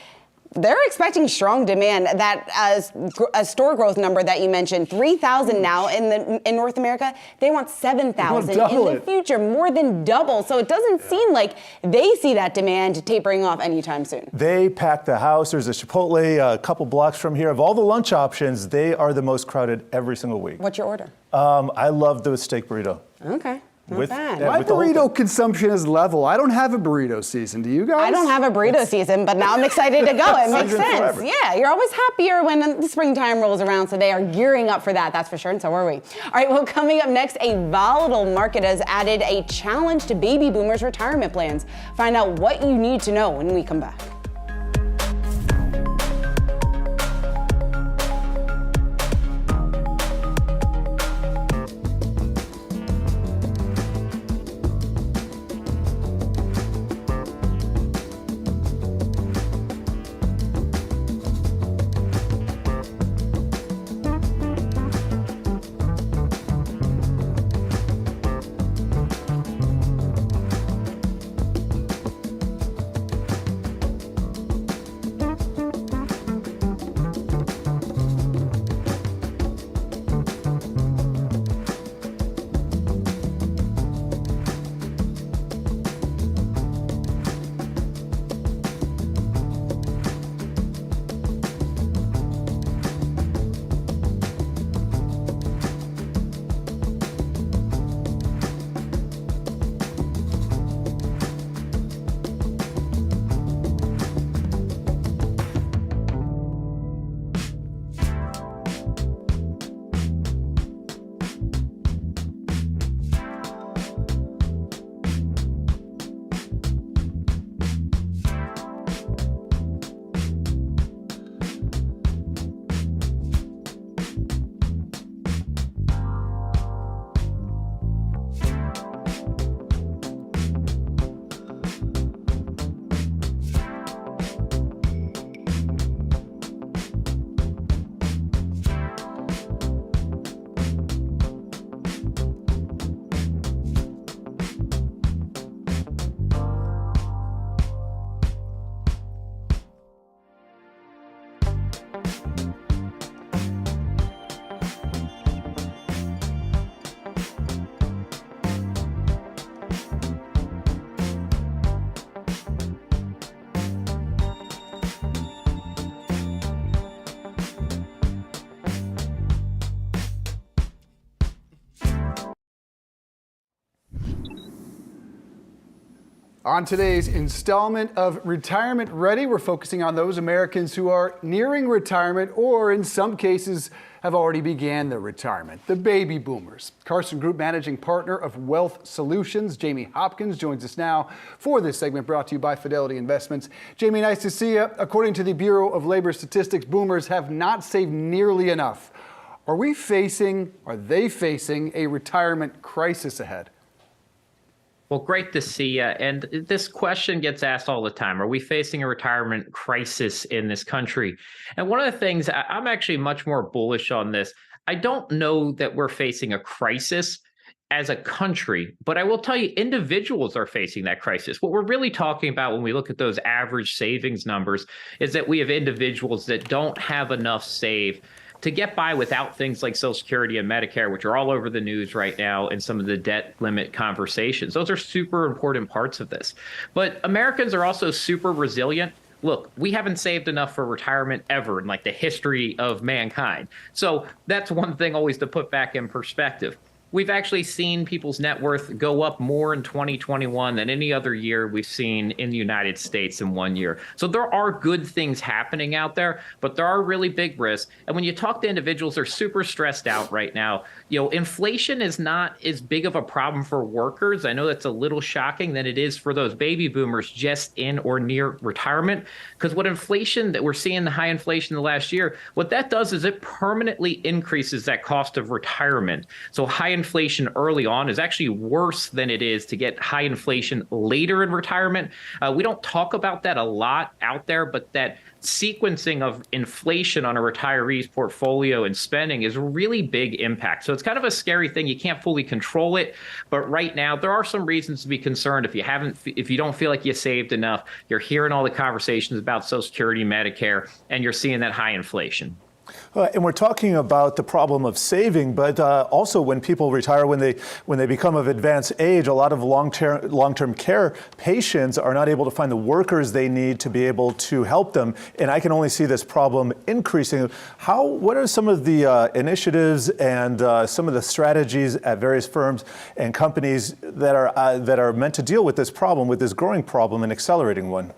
They're expecting strong demand. That a store growth number that you mentioned, 3,000 now in North America. They want 7,000 in the future, more than double. So it doesn't seem like they see that demand tapering off anytime soon. They pack the house. There's a Chipotle a couple blocks from here. Of all the lunch options, they are the most crowded every single week. What's your order? I love the steak burrito. Okay. Not bad. My burrito consumption is level. I don't have a burrito season. Do you guys? I don't have a burrito season, but now I'm excited to go. It makes sense. Yeah, you're always happier when the springtime rolls around, so they are gearing up for that, that's for sure, and so are we. All right, well, coming up next, a volatile market has added a challenge to baby boomers' retirement plans. Find out what you need to know when we come back. On today's installment of Retirement Ready, we're focusing on those Americans who are nearing retirement or in some cases have already began their retirement, the baby boomers. Carson Group Managing Partner of Wealth Solutions, Jamie Hopkins, joins us now for this segment brought to you by Fidelity Investments. Jamie, nice to see you. According to the Bureau of Labor Statistics, boomers have not saved nearly enough. Are they facing a retirement crisis ahead? Well, great to see you. And this question gets asked all the time. Are we facing a retirement crisis in this country? And one of the things, I'm actually much more bullish on this. I don't know that we're facing a crisis as a country, but I will tell you, individuals are facing that crisis. What we're really talking about when we look at those average savings numbers is that we have individuals that don't have enough saved to get by without things like Social Security and Medicare, which are all over the news right now in some of the debt limit conversations. Those are super important parts of this. But Americans are also super resilient. Look, we haven't saved enough for retirement ever in like the history of mankind. So that's one thing always to put back in perspective. We've actually seen people's net worth go up more in 2021 than any other year we've seen in the United States in 1 year. So there are good things happening out there, but there are really big risks. And when you talk to individuals, they're super stressed out right now. You know, inflation is not as big of a problem for workers. I know that's a little shocking than it is for those baby boomers just in or near retirement. Because what inflation that we're seeing, the high inflation the last year, what that does is it permanently increases that cost of retirement. So high inflation early on is actually worse than it is to get high inflation later in retirement. We don't talk about that a lot out there, but that sequencing of inflation on a retiree's portfolio and spending is a really big impact. So it's kind of a scary thing. You can't fully control it, but right now there are some reasons to be concerned. If you don't feel like you saved enough, you're hearing all the conversations about Social Security, Medicare, and you're seeing that high inflation. And we're talking about the problem of saving, but also when people retire, when they become of advanced age, a lot of long-term care patients are not able to find the workers they need to be able to help them. And I can only see this problem increasing. What are some of the initiatives and some of the strategies at various firms and companies that are meant to deal with this problem, with this growing problem and accelerating one?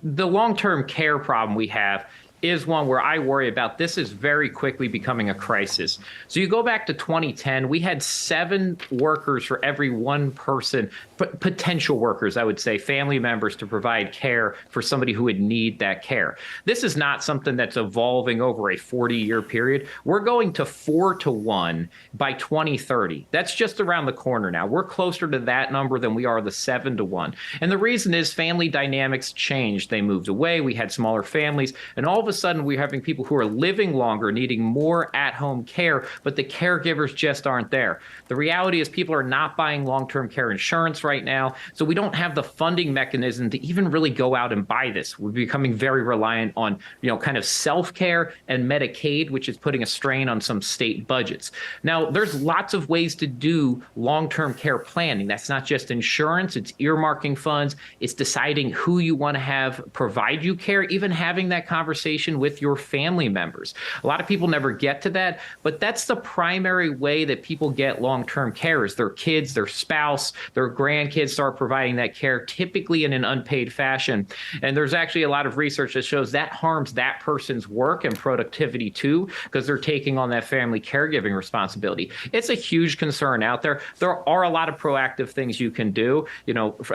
The long-term care problem we have is one where I worry about. This is very quickly becoming a crisis. So you go back to 2010, we had 7 workers for every 1 person, potential workers, I would say, family members to provide care for somebody who would need that care. This is not something that's evolving over a 40-year period. We're going to 4 to 1 by 2030. That's just around the corner now. We're closer to that number than we are the 7 to 1. And the reason is family dynamics changed. They moved away. We had smaller families. And all of a sudden, we're having people who are living longer, needing more at-home care, but the caregivers just aren't there. The reality is people are not buying long-term care insurance right now, so we don't have the funding mechanism to even really go out and buy this. We're becoming very reliant on, kind of self-care and Medicaid, which is putting a strain on some state budgets. Now, there's lots of ways to do long-term care planning. That's not just insurance, it's earmarking funds, it's deciding who you want to have provide you care, even having that conversation with your family members. A lot of people never get to that, but that's the primary way that people get long-term care is their kids, their spouse, their grandkids start providing that care, typically in an unpaid fashion. And there's actually a lot of research that shows that harms that person's work and productivity too, because they're taking on that family caregiving responsibility. It's a huge concern out there. There are a lot of proactive things you can do.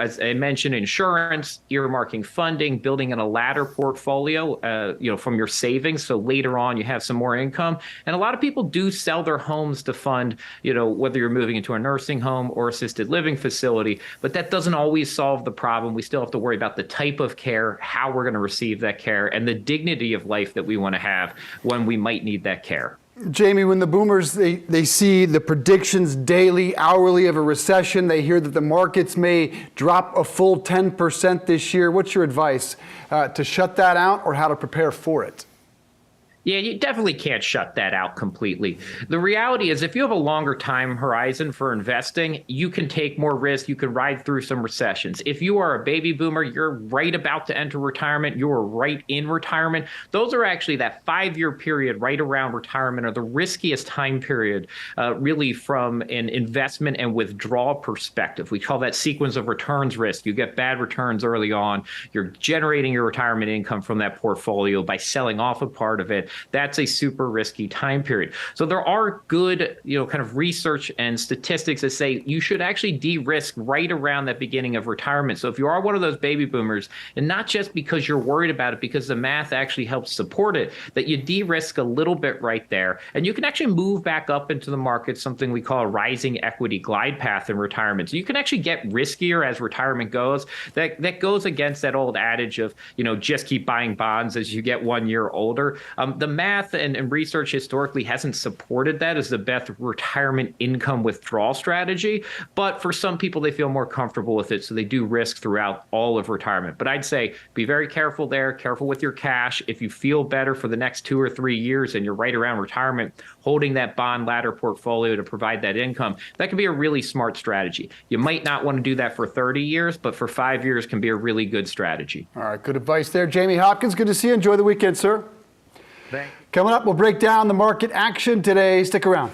As I mentioned, insurance, earmarking funding, building in a ladder portfolio, from your savings, so later on you have some more income. And a lot of people do sell their homes to fund, whether you're moving into a nursing home or assisted living facility, but that doesn't always solve the problem. We still have to worry about the type of care, how we're going to receive that care, and the dignity of life that we want to have when we might need that care. Jamie, when the boomers, they see the predictions daily, hourly of a recession, they hear that the markets may drop a full 10% this year. What's your advice to shut that out or how to prepare for it? Yeah, you definitely can't shut that out completely. The reality is if you have a longer time horizon for investing, you can take more risk. You can ride through some recessions. If you are a baby boomer, you're right about to enter retirement, you're right in retirement. Those are actually that 5-year period right around retirement are the riskiest time period, really from an investment and withdrawal perspective. We call that sequence of returns risk. You get bad returns early on. You're generating your retirement income from that portfolio by selling off a part of it. That's a super risky time period. So there are good, kind of research and statistics that say you should actually de-risk right around that beginning of retirement. So if you are one of those baby boomers, and not just because you're worried about it, because the math actually helps support it, that you de-risk a little bit right there. And you can actually move back up into the market, something we call a rising equity glide path in retirement. So you can actually get riskier as retirement goes. That goes against that old adage of, just keep buying bonds as you get 1 year older. The math and research historically hasn't supported that as the best retirement income withdrawal strategy. But for some people, they feel more comfortable with it. So they do risk throughout all of retirement. But I'd say be very careful there, careful with your cash. If you feel better for the next 2 or 3 years and you're right around retirement, holding that bond ladder portfolio to provide that income, that can be a really smart strategy. You might not want to do that for 30 years, but for 5 years can be a really good strategy. All right, good advice there. Jamie Hopkins, good to see you. Enjoy the weekend, sir. Thanks. Coming up, we'll break down the market action today. Stick around.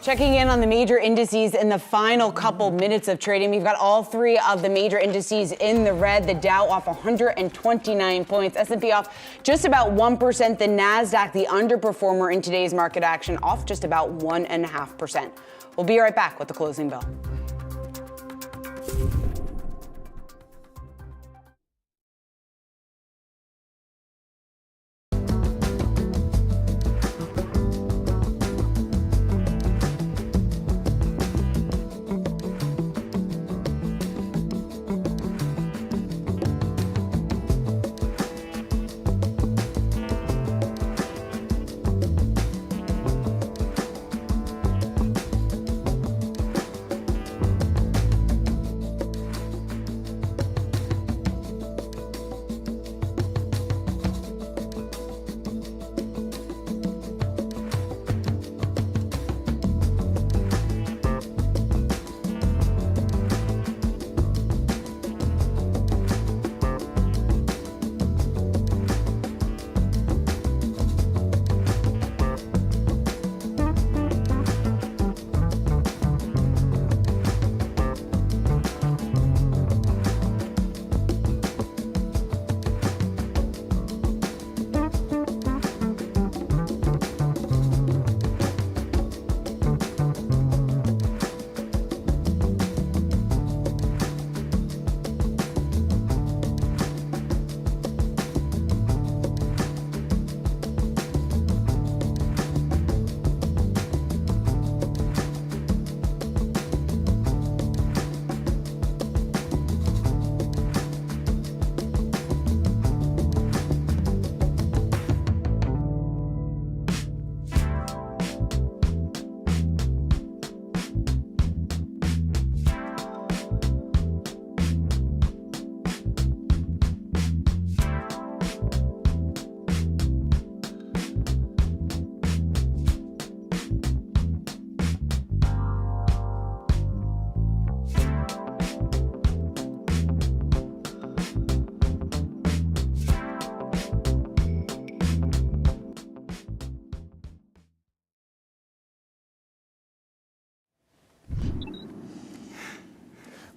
Checking in on the major indices in the final couple minutes of trading. We've got all three of the major indices in the red. The Dow off 129 points. S&P off just about 1%. The Nasdaq, the underperformer in today's market action, off just about 1.5%. We'll be right back with the closing bell.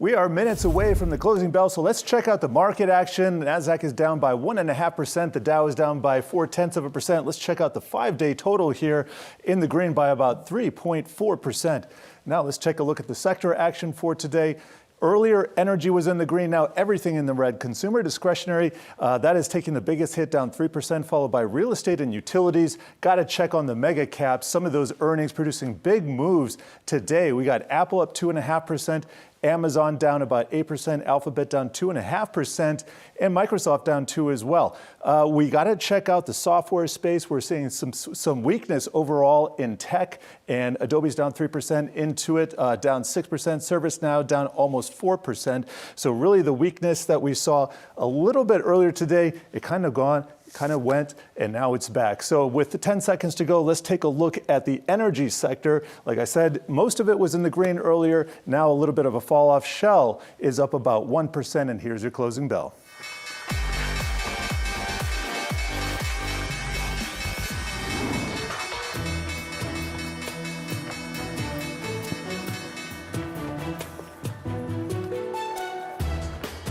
We are minutes away from the closing bell, so let's check out the market action. Nasdaq is down by 1.5%. The Dow is down by 0.4%. Let's check out the 5-day total here in the green by about 3.4%. Now let's take a look at the sector action for today. Earlier, energy was in the green. Now everything in the red. Consumer discretionary, that is taking the biggest hit, down 3%, followed by real estate and utilities. Got to check on the mega caps. Some of those earnings producing big moves today. We got Apple up 2.5%. Amazon down about 8%, Alphabet down 2.5%, and Microsoft down 2% as well. We got to check out the software space. We're seeing some weakness overall in tech, and Adobe's down 3%, Intuit down 6%, ServiceNow down almost 4%. So really the weakness that we saw a little bit earlier today, it kind of went, and now it's back. So with the 10 seconds to go, let's take a look at the energy sector. Like I said, most of it was in the green earlier. Now a little bit of a fall off. Shell is up about 1%, and here's your closing bell.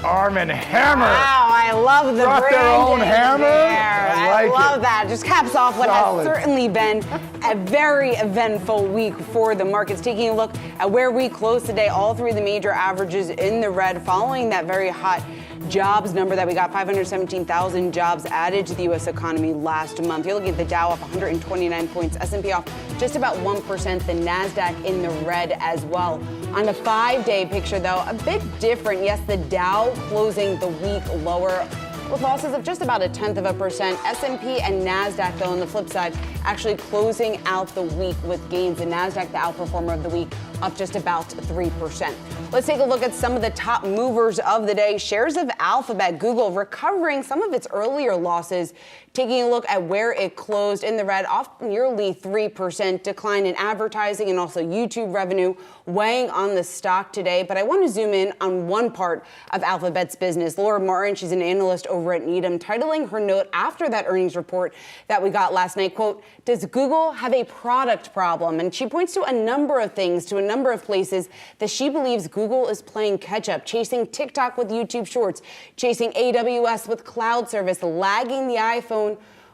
Arm and Hammer. Wow, I love the Brought their own hammer. I love that. Just caps off what Solid. has certainly been a very eventful week for the markets. Taking a look at where we closed today, all three of the major averages in the red following that very hot jobs number that we got, 517,000 jobs added to the U.S. economy last month. You're looking at the Dow up 129 points, S&P off just about 1%, the Nasdaq in the red as well. On the 5-day picture, though, a bit different. Yes, the Dow closing the week lower with losses of just about 0.1%. S&P and Nasdaq, though, on the flip side, actually closing out the week with gains. The Nasdaq, the outperformer of the week, up just about 3%. Let's take a look at some of the top movers of the day. Shares of Alphabet, Google recovering some of its earlier losses. Taking a look at where it closed in the red, off nearly 3% decline in advertising and also YouTube revenue weighing on the stock today. But I want to zoom in on one part of Alphabet's business. Laura Martin, she's an analyst over at Needham, titling her note after that earnings report that we got last night, quote, "Does Google have a product problem?" And she points to a number of things, to a number of places that she believes Google is playing catch up, chasing TikTok with YouTube Shorts, chasing AWS with cloud service, lagging the iPhone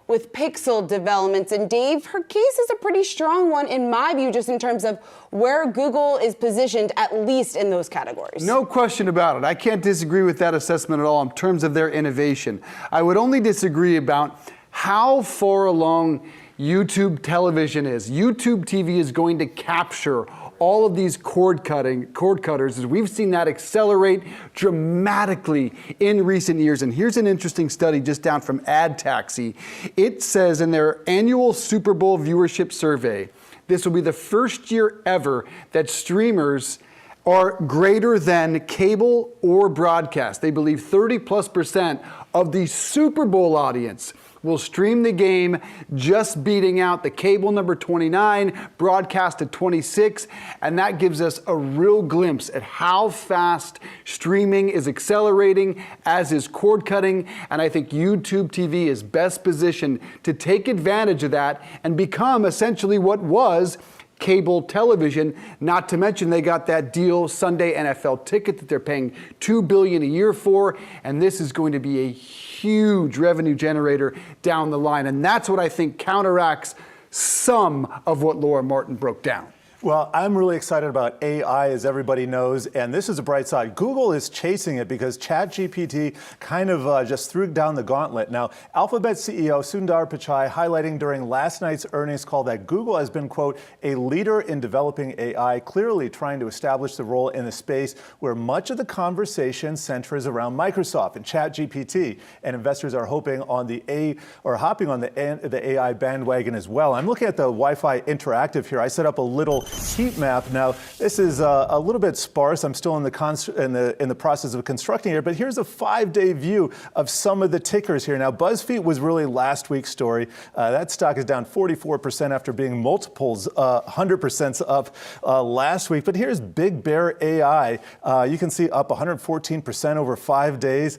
with Pixel developments. And Dave, her case is a pretty strong one in my view, just in terms of where Google is positioned, at least in those categories. No question about it. I can't disagree with that assessment at all in terms of their innovation. I would only disagree about how far along YouTube television is. YouTube TV is going to capture all of these cord cutters, as we've seen that accelerate dramatically in recent years. And here's an interesting study just down from Ad Taxi. It says in their annual Super Bowl viewership survey, this will be the first year ever that streamers are greater than cable or broadcast. They believe 30+% of the Super Bowl audience will stream the game, just beating out the cable number 29, broadcast at 26, and that gives us a real glimpse at how fast streaming is accelerating, as is cord cutting, and I think YouTube TV is best positioned to take advantage of that and become essentially what was cable television, not to mention they got that deal Sunday NFL ticket that they're paying $2 billion a year for, and this is going to be a huge revenue generator down the line, and that's what I think counteracts some of what Laura Martin broke down. Well, I'm really excited about AI, as everybody knows, and this is a bright side. Google is chasing it because ChatGPT kind of just threw down the gauntlet. Now, Alphabet CEO Sundar Pichai highlighting during last night's earnings call that Google has been, quote, a leader in developing AI, clearly trying to establish the role in a space where much of the conversation centers around Microsoft and ChatGPT, and investors are hopping on the AI bandwagon as well. I'm looking at the Wi-Fi Interactive here. I set up a little heat map. Now, this is a little bit sparse. I'm still in the process of constructing here, but here's a 5-day view of some of the tickers here. Now, BuzzFeed was really last week's story. That stock is down 44% after being multiples 100% up last week. But here's Big Bear AI. You can see up 114% over 5 days.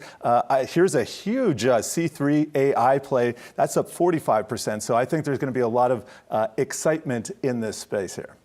Here's a huge C3 AI play. That's up 45%. So I think there's going to be a lot of excitement in this space here.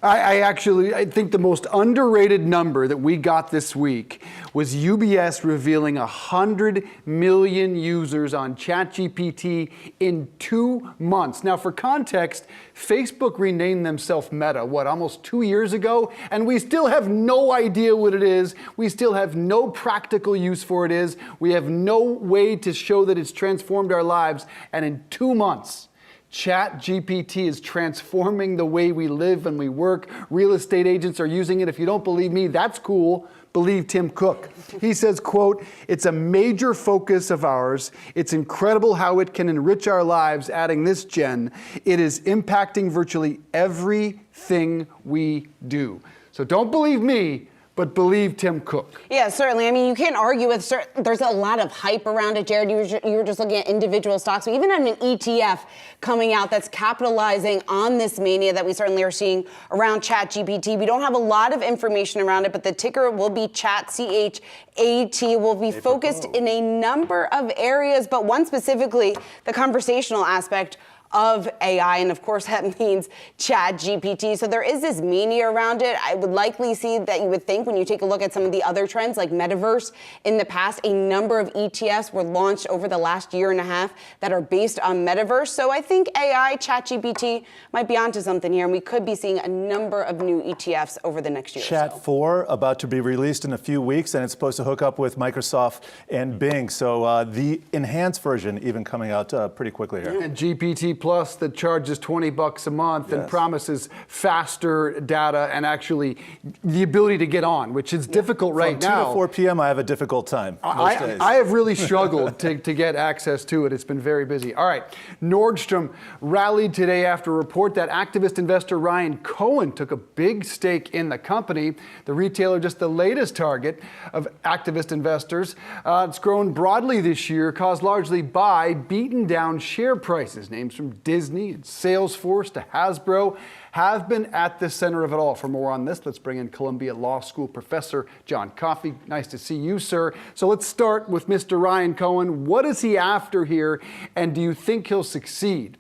I think the most underrated number that we got this week was UBS revealing 100 million users on ChatGPT in 2 months. Now, for context, Facebook renamed themselves Meta, almost 2 years ago? And we still have no idea what it is. We still have no practical use for it is. We have no way to show that it's transformed our lives. And in 2 months, ChatGPT is transforming the way we live and we work. Real estate agents are using it. If you don't believe me, that's cool. Believe Tim Cook. He says, quote, "It's a major focus of ours. It's incredible how it can enrich our lives," adding this, Jen, "it is impacting virtually everything we do." So don't believe me, but believe Tim Cook. Yeah, certainly. I mean, you can't argue with there's a lot of hype around it, Jared. You were just looking at individual stocks. We even had an ETF coming out that's capitalizing on this mania that we certainly are seeing around ChatGPT. We don't have a lot of information around it, but the ticker will be CHAT, CHAT, will be focused in a number of areas, but one specifically, the conversational aspect of AI, and of course that means ChatGPT. So there is this mania around it. I would likely see that you would think when you take a look at some of the other trends like metaverse in the past, a number of ETFs were launched over the last year and a half that are based on metaverse. So I think AI, ChatGPT might be onto something here, and we could be seeing a number of new ETFs over the next year. Chat 4 about to be released in a few weeks, and it's supposed to hook up with Microsoft and Bing. So the enhanced version even coming out pretty quickly here. And GPT Plus that charges $20 a month and promises faster data and actually the ability to get on, which is difficult right now. From 2 to 4 p.m., I have a difficult time most days. I have really struggled to get access to it. It's been very busy. All right, Nordstrom rallied today after a report that activist investor Ryan Cohen took a big stake in the company. The retailer, just the latest target of activist investors. It's grown broadly this year, caused largely by beaten down share prices. Names from Disney and Salesforce to Hasbro have been at the center of it all. For more on this, let's bring in Columbia Law School professor John Coffey. Nice to see you, sir. So let's start with Mr. Ryan Cohen. What is he after here, and do you think he'll succeed?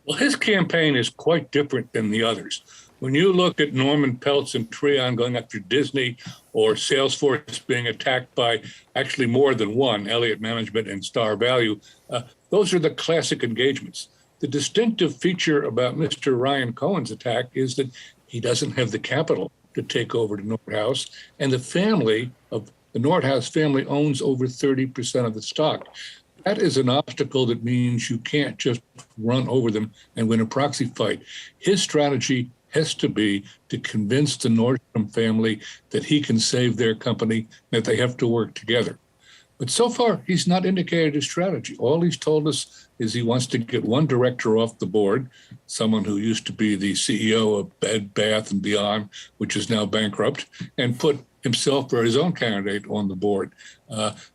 Well, his campaign is quite different than the others. When you look at Norman Peltz and Treon going after Disney, or Salesforce being attacked by actually more than one, Elliott Management and Star Value, those are the classic engagements. The distinctive feature about Mr. Ryan Cohen's attack is that he doesn't have the capital to take over the Nordhaus, and the Nordhaus family owns over 30% of the stock. That is an obstacle that means you can't just run over them and win a proxy fight. His strategy has to be to convince the Nordstrom family that he can save their company, that they have to work together. But so far, he's not indicated his strategy. All he's told us is he wants to get one director off the board, someone who used to be the CEO of Bed Bath & Beyond, which is now bankrupt, and put himself or his own candidate on the board.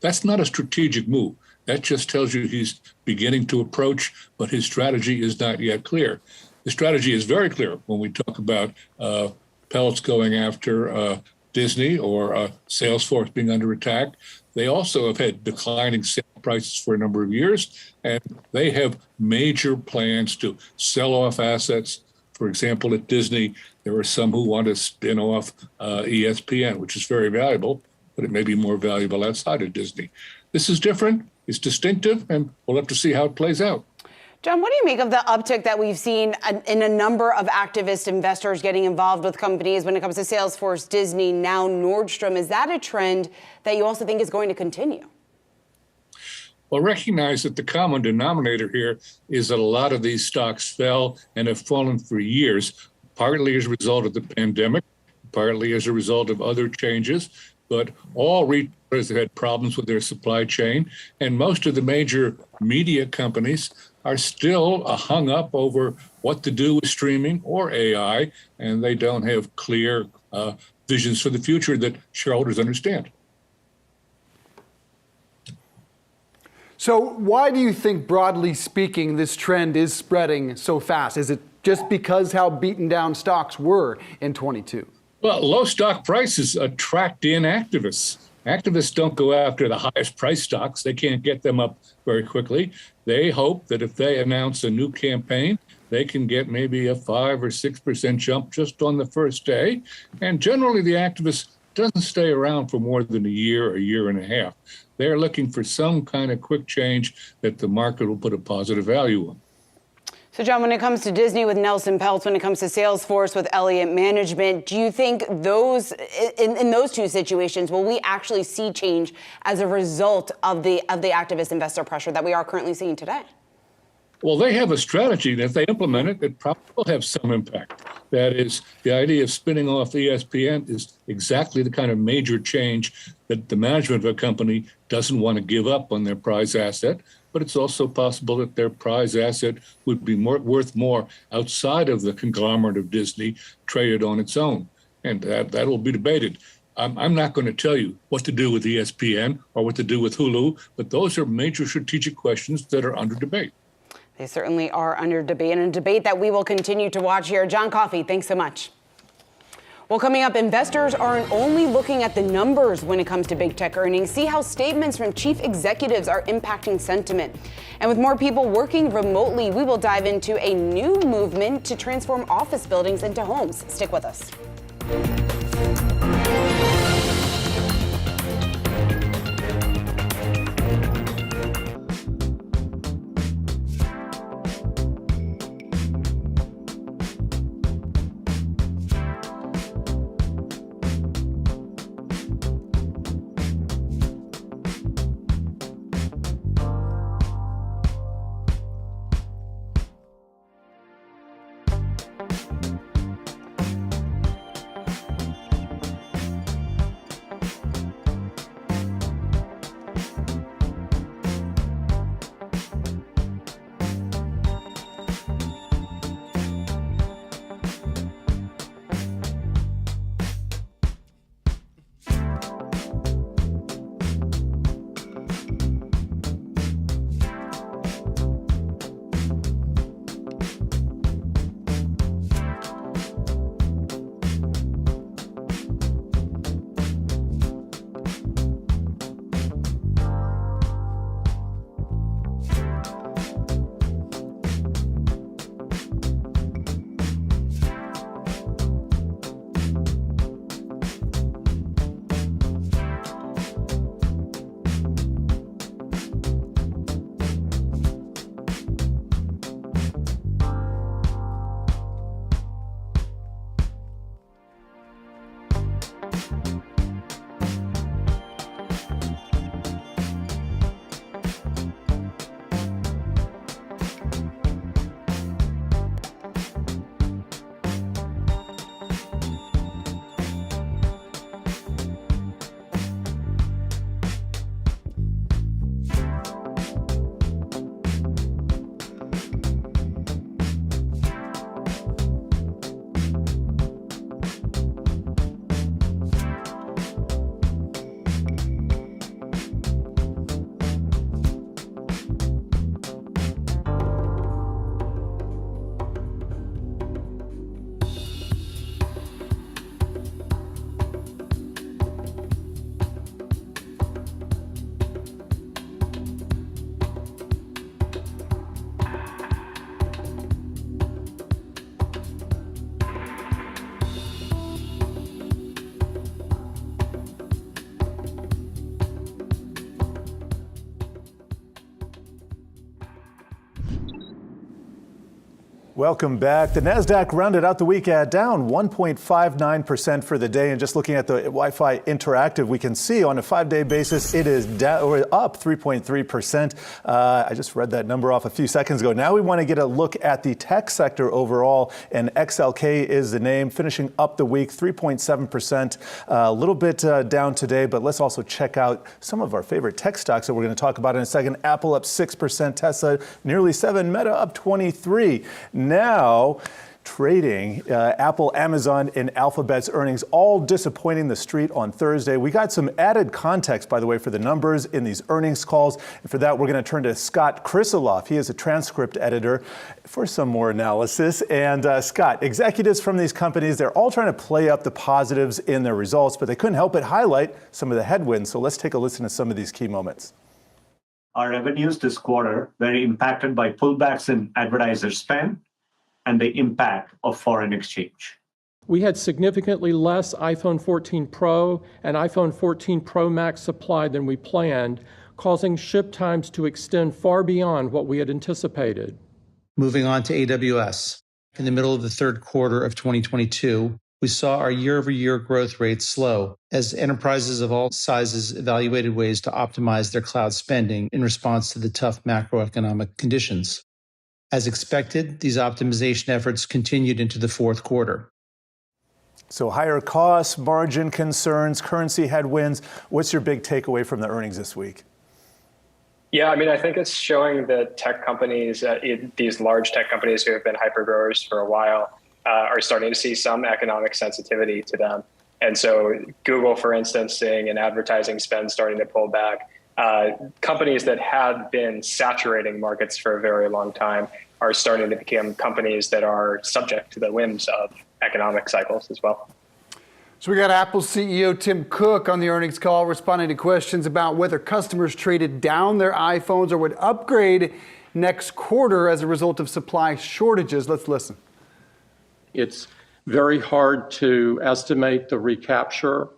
That's not a strategic move. That just tells you he's beginning to approach, but his strategy is not yet clear. The strategy is very clear when we talk about Peltz going after Disney or Salesforce being under attack. They also have had declining sale prices for a number of years, and they have major plans to sell off assets. For example, at Disney, there are some who want to spin off ESPN, which is very valuable, but it may be more valuable outside of Disney. This is different, it's distinctive, and we'll have to see how it plays out. John, what do you make of the uptick that we've seen in a number of activist investors getting involved with companies when it comes to Salesforce, Disney, now Nordstrom? Is that a trend that you also think is going to continue? Well, recognize that the common denominator here is that a lot of these stocks fell and have fallen for years, partly as a result of the pandemic, partly as a result of other changes. But all retailers have had problems with their supply chain, and most of the major media companies are still hung up over what to do with streaming or AI, and they don't have clear visions for the future that shareholders understand. So why do you think, broadly speaking, this trend is spreading so fast? Is it just because how beaten down stocks were in 22? Well, low stock prices attract in activists. Activists don't go after the highest price stocks. They can't get them up very quickly. They hope that if they announce a new campaign, they can get maybe a 5 or 6% jump just on the first day. And generally, the activist doesn't stay around for more than a year and a half. They're looking for some kind of quick change that the market will put a positive value on. So, John, when it comes to Disney with Nelson Peltz, when it comes to Salesforce with Elliott Management, do you think those in those two situations, will we actually see change as a result of the activist investor pressure that we are currently seeing today? Well, they have a strategy, and if they implement it, it probably will have some impact. That is, the idea of spinning off ESPN is exactly the kind of major change that the management of a company doesn't want to give up on their prize asset. But it's also possible that their prize asset would be worth more outside of the conglomerate of Disney, traded on its own. And that will be debated. I'm not going to tell you what to do with ESPN or what to do with Hulu, but those are major strategic questions that are under debate. They certainly are under debate, and a debate that we will continue to watch here. John Coffey, thanks so much. Well, coming up, investors aren't only looking at the numbers when it comes to big tech earnings. See how statements from chief executives are impacting sentiment. And with more people working remotely, we will dive into a new movement to transform office buildings into homes. Stick with us. Welcome back. The Nasdaq rounded out the week at down 1.59% for the day. And just looking at the Wi-Fi Interactive, we can see on a 5-day basis, it is up 3.3%. I just read that number off a few seconds ago. Now we want to get a look at the tech sector overall, and XLK is the name, finishing up the week 3.7%, a little bit down today. But let's also check out some of our favorite tech stocks that we're going to talk about in a second. Apple up 6%, Tesla nearly 7%, Meta up 23%. Now, trading Apple, Amazon, and Alphabet's earnings, all disappointing the street on Thursday. We got some added context, by the way, for the numbers in these earnings calls. And for that, we're going to turn to Scott Krisaloff. He is a transcript editor for some more analysis. And Scott, executives from these companies, they're all trying to play up the positives in their results, but they couldn't help but highlight some of the headwinds. So let's take a listen to some of these key moments. Our revenues this quarter were impacted by pullbacks in advertiser spend, and the impact of foreign exchange. We had significantly less iPhone 14 Pro and iPhone 14 Pro Max supply than we planned, causing ship times to extend far beyond what we had anticipated. Moving on to AWS. In the middle of the third quarter of 2022, we saw our year-over-year growth rate slow as enterprises of all sizes evaluated ways to optimize their cloud spending in response to the tough macroeconomic conditions. As expected, these optimization efforts continued into the fourth quarter. So higher costs, margin concerns, currency headwinds. What's your big takeaway from the earnings this week? Yeah, I mean, I think it's showing that tech companies, these large tech companies who have been hypergrowers for a while, are starting to see some economic sensitivity to them. And so Google, for instance, seeing an advertising spend starting to pull back. Companies that had been saturating markets for a very long time are starting to become companies that are subject to the whims of economic cycles as well. So we got Apple CEO Tim Cook on the earnings call responding to questions about whether customers traded down their iPhones or would upgrade next quarter as a result of supply shortages. Let's listen. It's very hard to estimate the recapture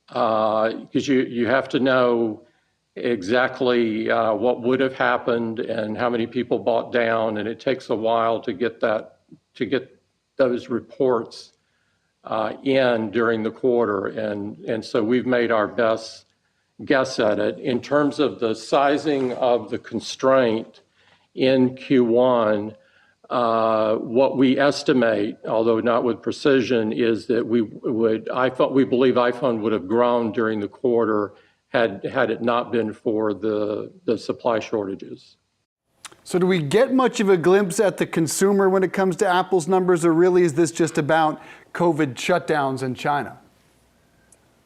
because you have to know exactly what would have happened and how many people bought down, and it takes a while to get those reports in during the quarter, and so we've made our best guess at it. In terms of the sizing of the constraint in Q1, what we estimate, although not with precision, is that we believe iPhone would have grown during the quarter had it not been for the supply shortages. So do we get much of a glimpse at the consumer when it comes to Apple's numbers, or really is this just about COVID shutdowns in China?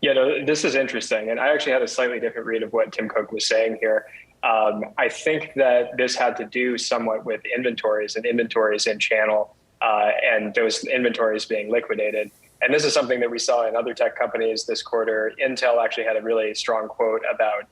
Yeah, no, this is interesting. And I actually had a slightly different read of what Tim Cook was saying here. I think that this had to do somewhat with inventories in channel and those inventories being liquidated. And this is something that we saw in other tech companies this quarter. Intel actually had a really strong quote about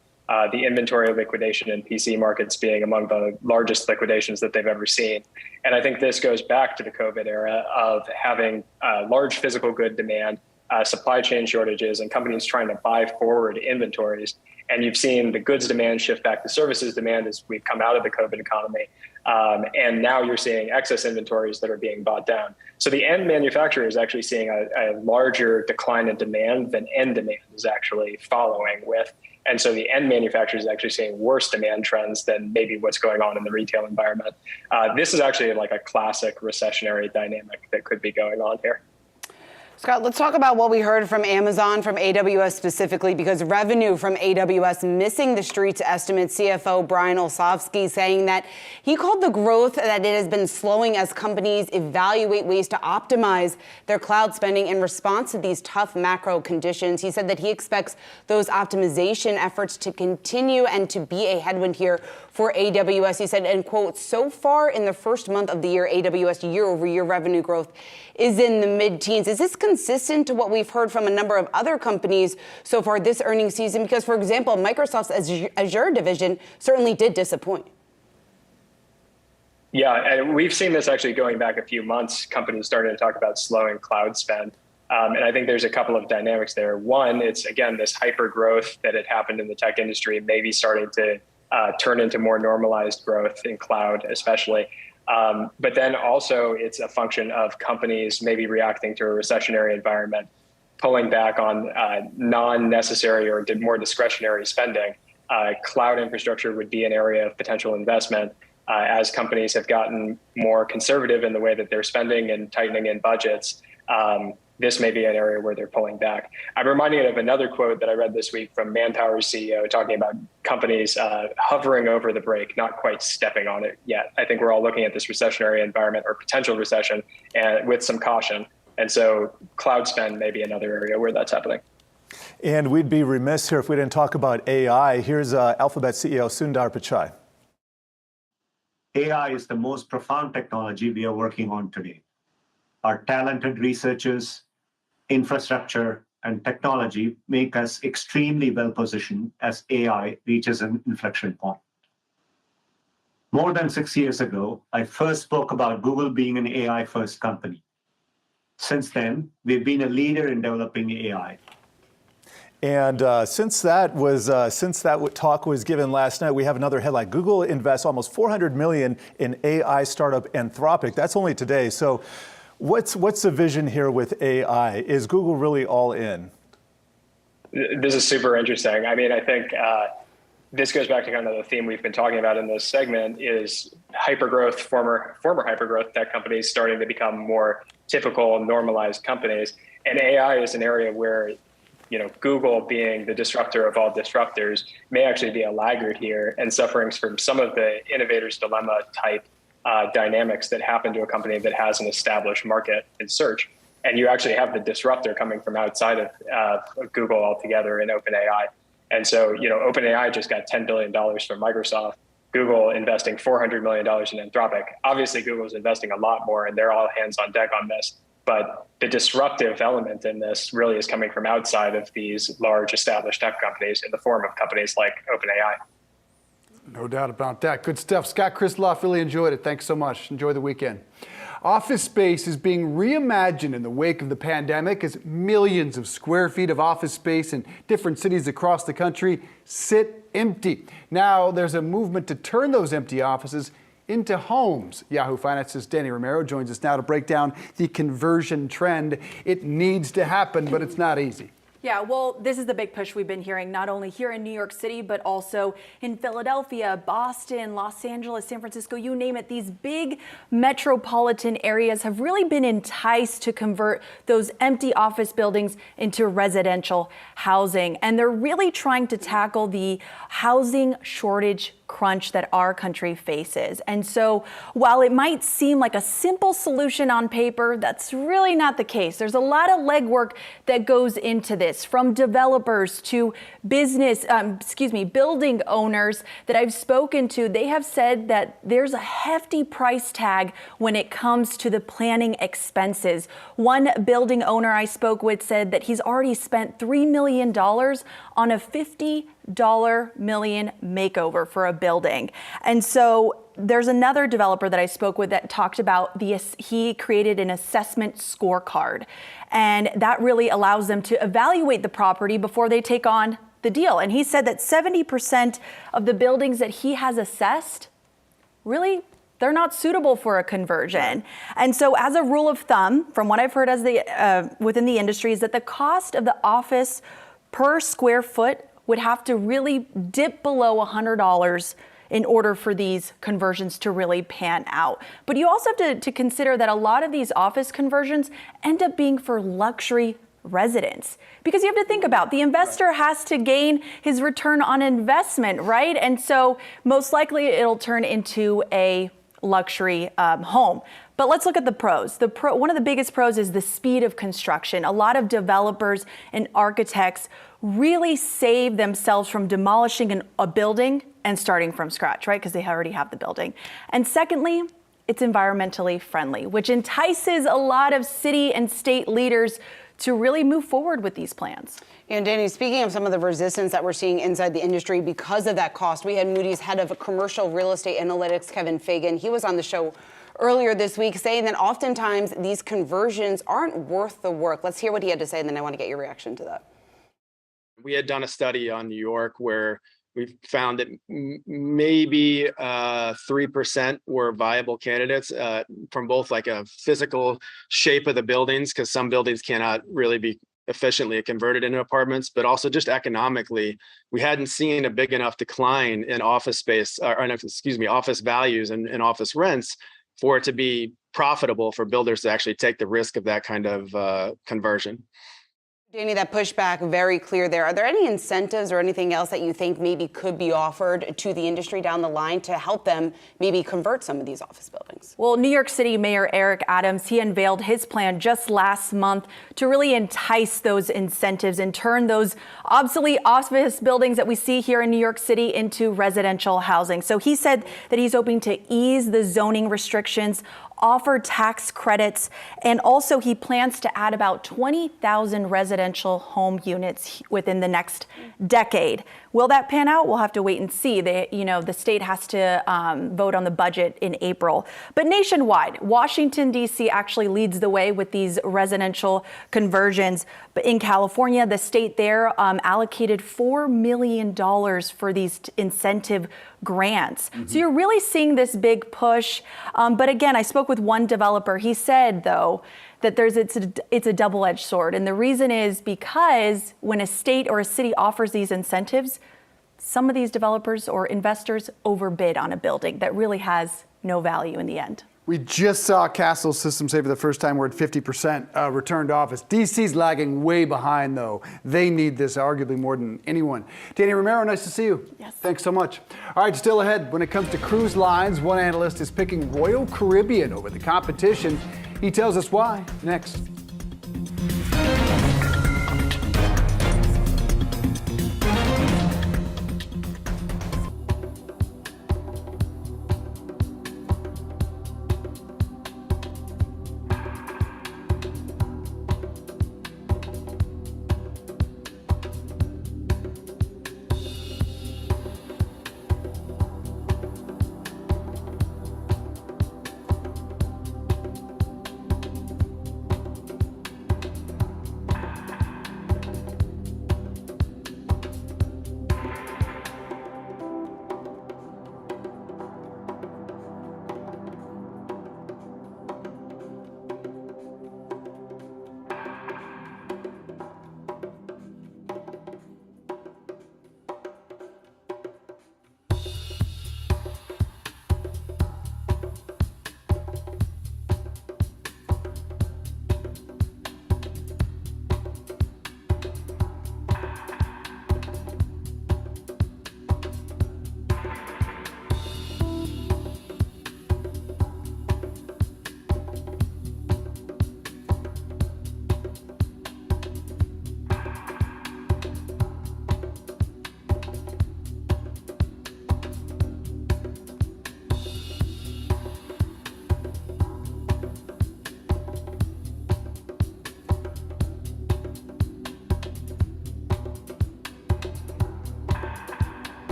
the inventory liquidation in PC markets being among the largest liquidations that they've ever seen. And I think this goes back to the COVID era of having large physical good demand, supply chain shortages, and companies trying to buy forward inventories. And you've seen the goods demand shift back to services demand as we've come out of the COVID economy. And now you're seeing excess inventories that are being bought down. So the end manufacturer is actually seeing a larger decline in demand than end demand is actually following with. And so the end manufacturer is actually seeing worse demand trends than maybe what's going on in the retail environment. This is actually like a classic recessionary dynamic that could be going on here. Scott, let's talk about what we heard from Amazon, from AWS specifically, because revenue from AWS missing the street's estimates. CFO Brian Olsavsky saying that he called the growth that it has been slowing as companies evaluate ways to optimize their cloud spending in response to these tough macro conditions. He said that he expects those optimization efforts to continue and to be a headwind here for AWS. He said, and quote, so far in the first month of the year, AWS year-over-year revenue growth is in the mid-teens. Is this consistent to what we've heard from a number of other companies so far this earnings season? Because, for example, Microsoft's Azure division certainly did disappoint. Yeah, and we've seen this actually going back a few months, companies starting to talk about slowing cloud spend. And I think there's a couple of dynamics there. One, it's, again, this hyper growth that had happened in the tech industry maybe starting to turn into more normalized growth in cloud, especially. But then also it's a function of companies maybe reacting to a recessionary environment, pulling back on non-necessary or more discretionary spending. Cloud infrastructure would be an area of potential investment as companies have gotten more conservative in the way that they're spending and tightening in budgets. This may be an area where they're pulling back. I'm reminded of another quote that I read this week from Manpower's CEO talking about companies hovering over the brake, not quite stepping on it yet. I think we're all looking at this recessionary environment or potential recession and with some caution. And so cloud spend may be another area where that's happening. And we'd be remiss here if we didn't talk about AI. Here's Alphabet CEO Sundar Pichai. AI is the most profound technology we are working on today. Our talented researchers, infrastructure, and technology make us extremely well positioned as AI reaches an inflection point. More than 6 years ago, I first spoke about Google being an AI-first company. Since then, we've been a leader in developing AI. And since that talk was given last night, we have another headline. Google invests almost $400 million in AI startup Anthropic. That's only today. So what's the vision here with AI? Is Google really all in? This is super interesting. I mean, I think this goes back to kind of the theme we've been talking about in this segment is hypergrowth, former hypergrowth tech companies starting to become more typical normalized companies. And AI is an area where Google, being the disruptor of all disruptors, may actually be a laggard here and suffering from some of the innovator's dilemma type dynamics that happen to a company that has an established market in search. And you actually have the disruptor coming from outside of Google altogether in OpenAI. And so, OpenAI just got $10 billion from Microsoft, Google investing $400 million in Anthropic. Obviously, Google's investing a lot more, and they're all hands on deck on this. But the disruptive element in this really is coming from outside of these large established tech companies in the form of companies like OpenAI. No doubt about that. Good stuff. Scott Krisloff, really enjoyed it. Thanks so much. Enjoy the weekend. Office space is being reimagined in the wake of the pandemic as millions of square feet of office space in different cities across the country sit empty. Now there's a movement to turn those empty offices into homes. Yahoo Finance's Danny Romero joins us now to break down the conversion trend. It needs to happen, but it's not easy. Yeah, well, this is the big push we've been hearing, not only here in New York City, but also in Philadelphia, Boston, Los Angeles, San Francisco, you name it. These big metropolitan areas have really been enticed to convert those empty office buildings into residential housing. And they're really trying to tackle the housing shortage crunch that our country faces. And so while it might seem like a simple solution on paper, that's really not the case. There's a lot of legwork that goes into this, from developers to building owners that I've spoken to. They have said that there's a hefty price tag when it comes to the planning expenses. One building owner I spoke with said that he's already spent $3 million on a $50 million makeover for a building. And so there's another developer that I spoke with that talked about he created an assessment scorecard, and that really allows them to evaluate the property before they take on the deal. And he said that 70% of the buildings that he has assessed, really, they're not suitable for a conversion. And so as a rule of thumb, from what I've heard within the industry, is that the cost of the office per square foot would have to really dip below $100 in order for these conversions to really pan out. But you also have to consider that a lot of these office conversions end up being for luxury residents, because you have to think about the investor has to gain his return on investment, right? And so most likely it'll turn into a luxury home. But let's look at the pros. One of the biggest pros is the speed of construction. A lot of developers and architects really save themselves from demolishing a building and starting from scratch, right? Because they already have the building. And secondly, it's environmentally friendly, which entices a lot of city and state leaders to really move forward with these plans. And Danny, speaking of some of the resistance that we're seeing inside the industry because of that cost, we had Moody's head of commercial real estate analytics, Kevin Fagan. He was on the show earlier this week saying that oftentimes these conversions aren't worth the work. Let's hear what he had to say, and then I want to get your reaction to that. We had done a study on New York where we found that maybe 3% were viable candidates from both like a physical shape of the buildings, because some buildings cannot really be efficiently converted into apartments, but also just economically, we hadn't seen a big enough decline in office space, office values and office rents for it to be profitable for builders to actually take the risk of that kind of conversion. Danny, that pushback, very clear there. Are there any incentives or anything else that you think maybe could be offered to the industry down the line to help them maybe convert some of these office buildings? Well, New York City Mayor Eric Adams, he unveiled his plan just last month to really entice those incentives and turn those obsolete office buildings that we see here in New York City into residential housing. So he said that he's hoping to ease the zoning restrictions offer tax credits, and also he plans to add about 20,000 residential home units within the next decade. Will that pan out? We'll have to wait and see. The state has to vote on the budget in April. But nationwide, Washington, D.C. actually leads the way with these residential conversions. But in California, the state there allocated $4 million for these incentive grants. So you're really seeing this big push. But again, I spoke with one developer. He said, though, that it's a double-edged sword. And the reason is because when a state or a city offers these incentives, some of these developers or investors overbid on a building that really has no value in the end. We just saw Castle Systems say for the first time we're at 50% return to office. DC's lagging way behind, though. They need this arguably more than anyone. Danny Romero, nice to see you. Yes. Thanks so much. All right, still ahead. When it comes to cruise lines, one analyst is picking Royal Caribbean over the competition. He tells us why next.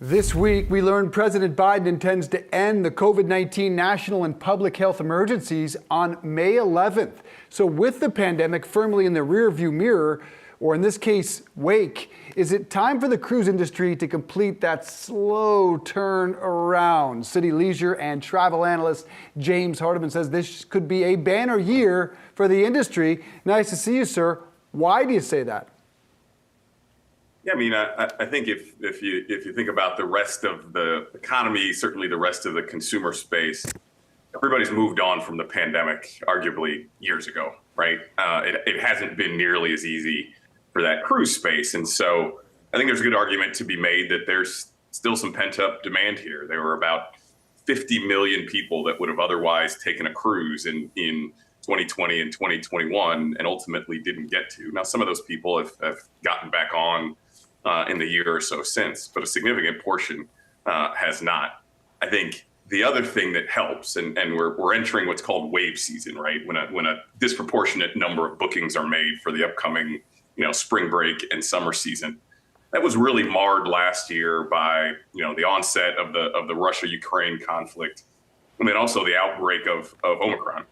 This week, we learned President Biden intends to end the COVID-19 national and public health emergencies on May 11th. So with the pandemic firmly in the rearview mirror, or in this case, wake, is it time for the cruise industry to complete that slow turn around? City leisure and travel analyst James Hardiman says this could be a banner year for the industry. Nice to see you, sir. Why do you say that? Yeah, I mean, I think if you think about the rest of the economy, certainly the rest of the consumer space, everybody's moved on from the pandemic, arguably years ago, right? It hasn't been nearly as easy for that cruise space. And so I think there's a good argument to be made that there's still some pent-up demand here. There were about 50 million people that would have otherwise taken a cruise in 2020 and 2021 and ultimately didn't get to. Now, some of those people have gotten back on in the year or so since, but a significant portion has not. I think the other thing that helps, and we're entering what's called wave season, right? When a disproportionate number of bookings are made for the upcoming, spring break and summer season. That was really marred last year by, the onset of the Russia-Ukraine conflict, and then also the outbreak of Omicron.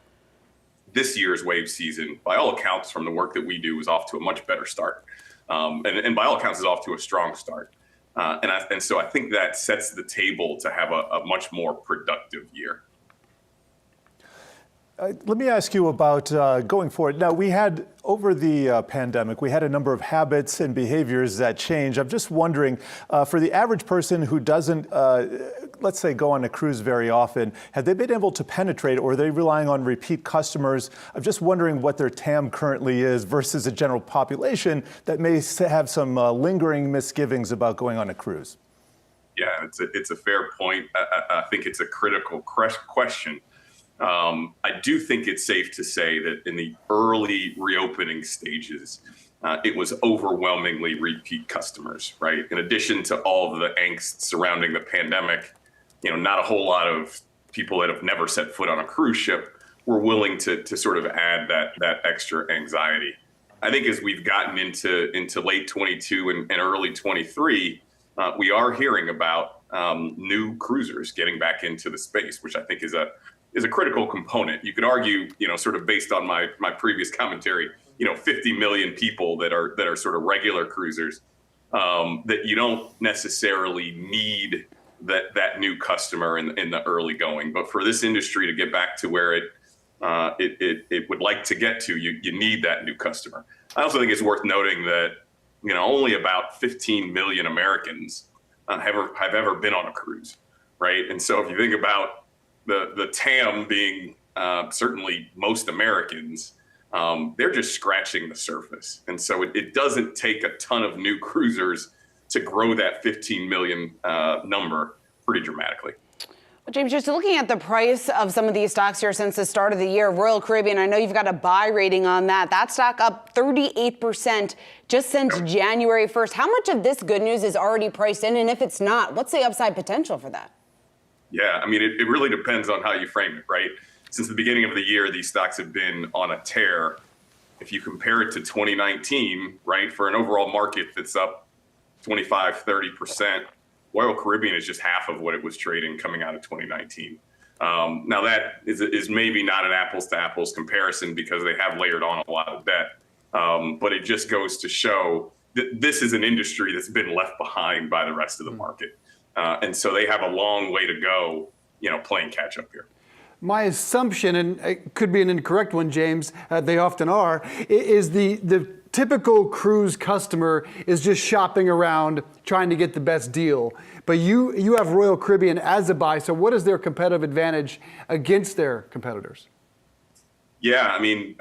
This year's wave season, by all accounts, from the work that we do, is off to a much better start, and by all accounts, is off to a strong start. And so I think that sets the table to have a much more productive year. Let me ask you about going forward. Now, we had, over the pandemic, we had a number of habits and behaviors that changed. I'm just wondering, for the average person who doesn't, let's say, go on a cruise very often, have they been able to penetrate, or are they relying on repeat customers? I'm just wondering what their TAM currently is versus a general population that may have some lingering misgivings about going on a cruise. Yeah, it's a fair point. I think it's a critical question. I do think it's safe to say that in the early reopening stages, it was overwhelmingly repeat customers, right? In addition to all of the angst surrounding the pandemic, not a whole lot of people that have never set foot on a cruise ship were willing to sort of add that extra anxiety. I think as we've gotten into late 22 and early 23, we are hearing about new cruisers getting back into the space, which I think is a critical component. You could argue, sort of based on my previous commentary, 50 million people that are sort of regular cruisers, that you don't necessarily need that new customer in the early going. But for this industry to get back to where it would like to get to, you need that new customer. I also think it's worth noting that only about 15 million Americans have ever been on a cruise, right? And so if you think about the TAM being certainly most Americans, they're just scratching the surface. And so it doesn't take a ton of new cruisers to grow that 15 million number pretty dramatically. Well, James, just looking at the price of some of these stocks here since the start of the year, Royal Caribbean, I know you've got a buy rating on that. That stock up 38% just since January 1st. How much of this good news is already priced in? And if it's not, what's the upside potential for that? Yeah, I mean, it really depends on how you frame it, right? Since the beginning of the year, these stocks have been on a tear. If you compare it to 2019, right, for an overall market that's up 25, 30%, Royal Caribbean is just half of what it was trading coming out of 2019. Now that is maybe not an apples to apples comparison because they have layered on a lot of debt. But it just goes to show that this is an industry that's been left behind by the rest of the market. And so they have a long way to go, playing catch up here. My assumption, and it could be an incorrect one, James, they often are, is the typical cruise customer is just shopping around trying to get the best deal. But you have Royal Caribbean as a buy, so what is their competitive advantage against their competitors? Yeah, I mean,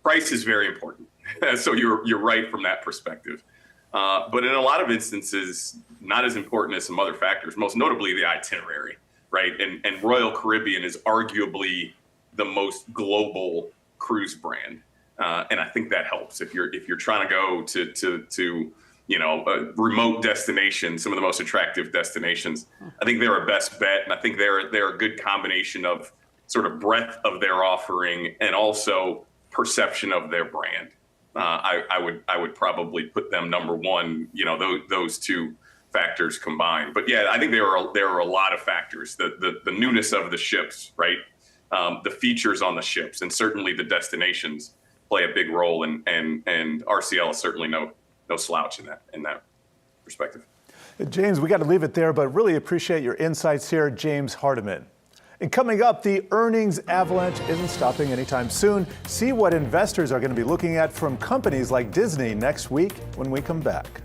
price is very important. So you're right from that perspective. But in a lot of instances, not as important as some other factors, most notably the itinerary, right? And Royal Caribbean is arguably the most global cruise brand. And I think that helps if you're trying to go to a remote destination, some of the most attractive destinations. I think they're a best bet, and I think they're a good combination of sort of breadth of their offering and also perception of their brand. I would probably put them number one. Those two factors combined. But yeah, I think there are a lot of factors. The newness of the ships, right? The features on the ships, and certainly the destinations play a big role. And RCL is certainly no slouch in that perspective. James, we got to leave it there, but really appreciate your insights here, James Hardiman. And coming up, the earnings avalanche isn't stopping anytime soon. See what investors are going to be looking at from companies like Disney next week when we come back.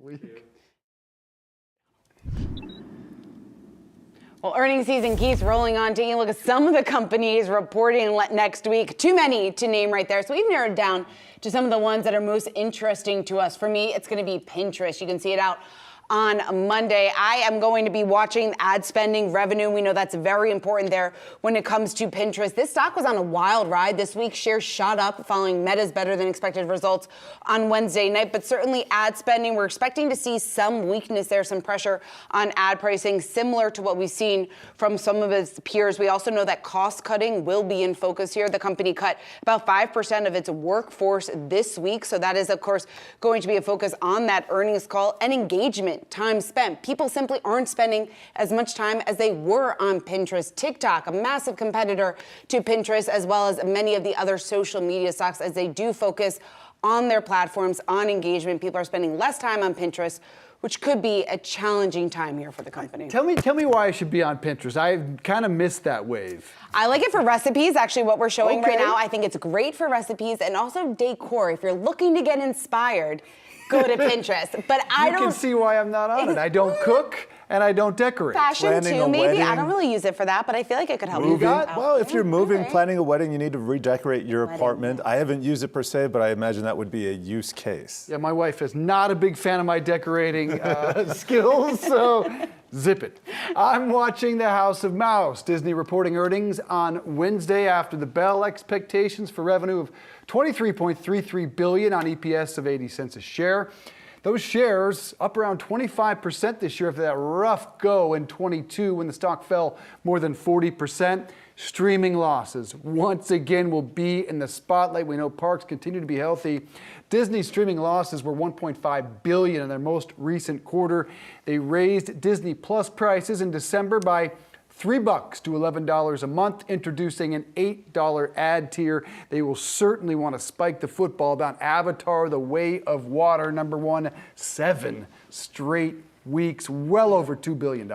Week. Well, earnings season keeps rolling on. Taking a look at some of the companies reporting next week. Too many to name right there. So we've narrowed down to some of the ones that are most interesting to us. For me, it's going to be Pinterest. You can see it out on Monday. I am going to be watching ad spending revenue. We know that's very important there when it comes to Pinterest. This stock was on a wild ride this week. Shares shot up following Meta's better than expected results on Wednesday night, but certainly ad spending, we're expecting to see some weakness there, some pressure on ad pricing, similar to what we've seen from some of its peers. We also know that cost cutting will be in focus here. The company cut about 5% of its workforce this week. So that is, of course, going to be a focus on that earnings call. And engagement, time spent. People simply aren't spending as much time as they were on Pinterest. TikTok, a massive competitor to Pinterest, as well as many of the other social media stocks, as they do focus on their platforms, on engagement. People are spending less time on Pinterest, which could be a challenging time here for the company. Tell me why I should be on Pinterest. I kind of missed that wave. I like it for recipes, actually, what we're showing right now. I think it's great for recipes and also decor. If you're looking to get inspired, go to Pinterest. But I don't. You can see why I'm not on it. I don't cook and I don't decorate. Fashion Planning too, a maybe. wedding. I don't really use it for that, but I feel like it could help. Moving. You Well, if you're moving, planning a wedding, you need to redecorate your apartment. I haven't used it per se, but I imagine that would be a use case. Yeah, my wife is not a big fan of my decorating skills, so zip it. I'm watching The House of Mouse. Disney reporting earnings on Wednesday after the bell. Expectations for revenue of $23.33 billion on EPS of 80 cents a share. Those shares up around 25% this year after that rough go in 22 when the stock fell more than 40%. Streaming losses once again will be in the spotlight. We know parks continue to be healthy. Disney's streaming losses were $1.5 billion in their most recent quarter. They raised Disney Plus prices in December by $3 to $11 a month, introducing an $8 ad tier. They will certainly want to spike the football about Avatar: The Way of Water, #1, 7 straight weeks, well over $2 billion.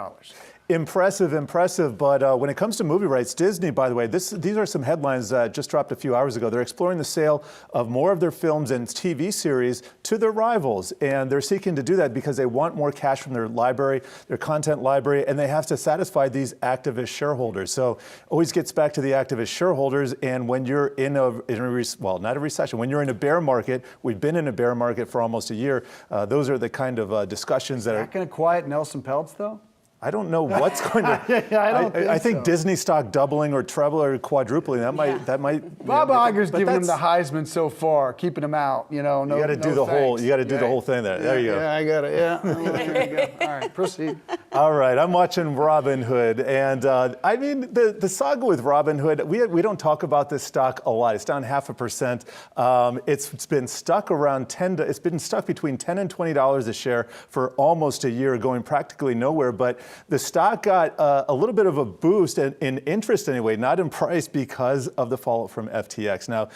Impressive. But when it comes to movie rights, Disney, by the way, these are some headlines that just dropped a few hours ago. They're exploring the sale of more of their films and TV series to their rivals. And they're seeking to do that because they want more cash from their library, their content library, and they have to satisfy these activist shareholders. So always gets back to the activist shareholders. And when you're in not a recession, when you're in a bear market, we've been in a bear market for almost a year. Those are the kind of discussions that are going to quiet Nelson Peltz, though? I don't know what's going to. I think Disney stock doubling or trebling or quadrupling. That might. Bob Iger's giving him the Heisman so far, keeping him out. You know, you got to do the whole. You got to do the whole thing there. There you go. Yeah, I got it. Yeah. There you go. All right, proceed. All right, I'm watching Robinhood, and I mean the saga with Robinhood. We don't talk about this stock a lot. It's down 0.5%. It's been stuck around It's been stuck between $10 and $20 a share for almost a year, going practically nowhere. But the stock got a little bit of a boost in interest anyway, not in price, because of the fallout from FTX. Now,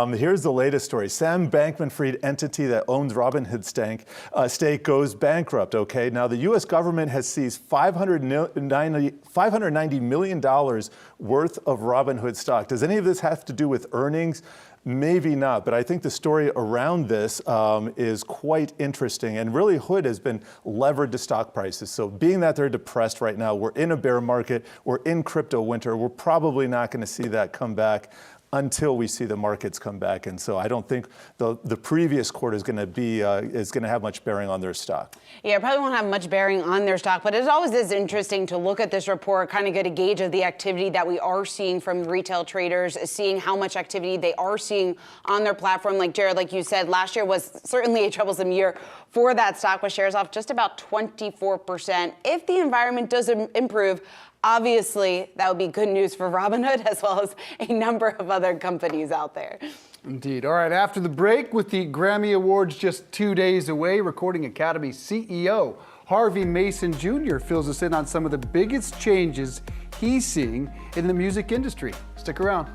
here's the latest story. Sam Bankman-Fried entity that owns Robinhood stake goes bankrupt. Okay, now the U.S. government has seized $590 million worth of Robinhood stock. Does any of this have to do with earnings? Maybe not, but I think the story around this is quite interesting. And really, Hood has been levered to stock prices. So being that they're depressed right now, we're in a bear market, we're in crypto winter, we're probably not going to see that come back until we see the markets come back. And so I don't think the previous quarter is going to have much bearing on their stock. Yeah, it probably won't have much bearing on their stock, but it always is interesting to look at this report, kind of get a gauge of the activity that we are seeing from retail traders, seeing how much activity they are seeing on their platform. Like Jared, like you said, last year was certainly a troublesome year for that stock, with shares off just about 24%. If the environment does improve, obviously, that would be good news for Robinhood as well as a number of other companies out there. Indeed. All right, after the break, with the Grammy Awards just 2 days away, Recording Academy CEO Harvey Mason Jr. fills us in on some of the biggest changes he's seeing in the music industry. Stick around.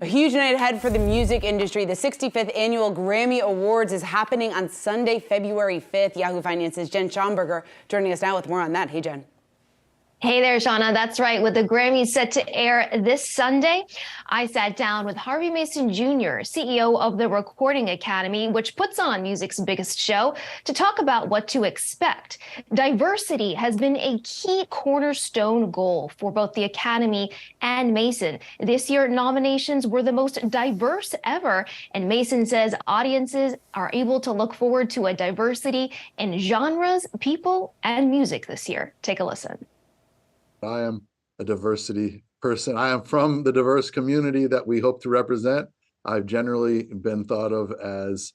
A huge night ahead for the music industry. The 65th annual Grammy Awards is happening on Sunday, February 5th. Yahoo Finance's Jen Schomburger joining us now with more on that. Hey, Jen. Hey there, Shauna. That's right. With the Grammys set to air this Sunday, I sat down with Harvey Mason Jr., CEO of the Recording Academy, which puts on music's biggest show, to talk about what to expect. Diversity has been a key cornerstone goal for both the Academy and Mason. This year, nominations were the most diverse ever, and Mason says audiences are able to look forward to a diversity in genres, people, and music this year. Take a listen. I am a diversity person. I am from the diverse community that we hope to represent. I've generally been thought of as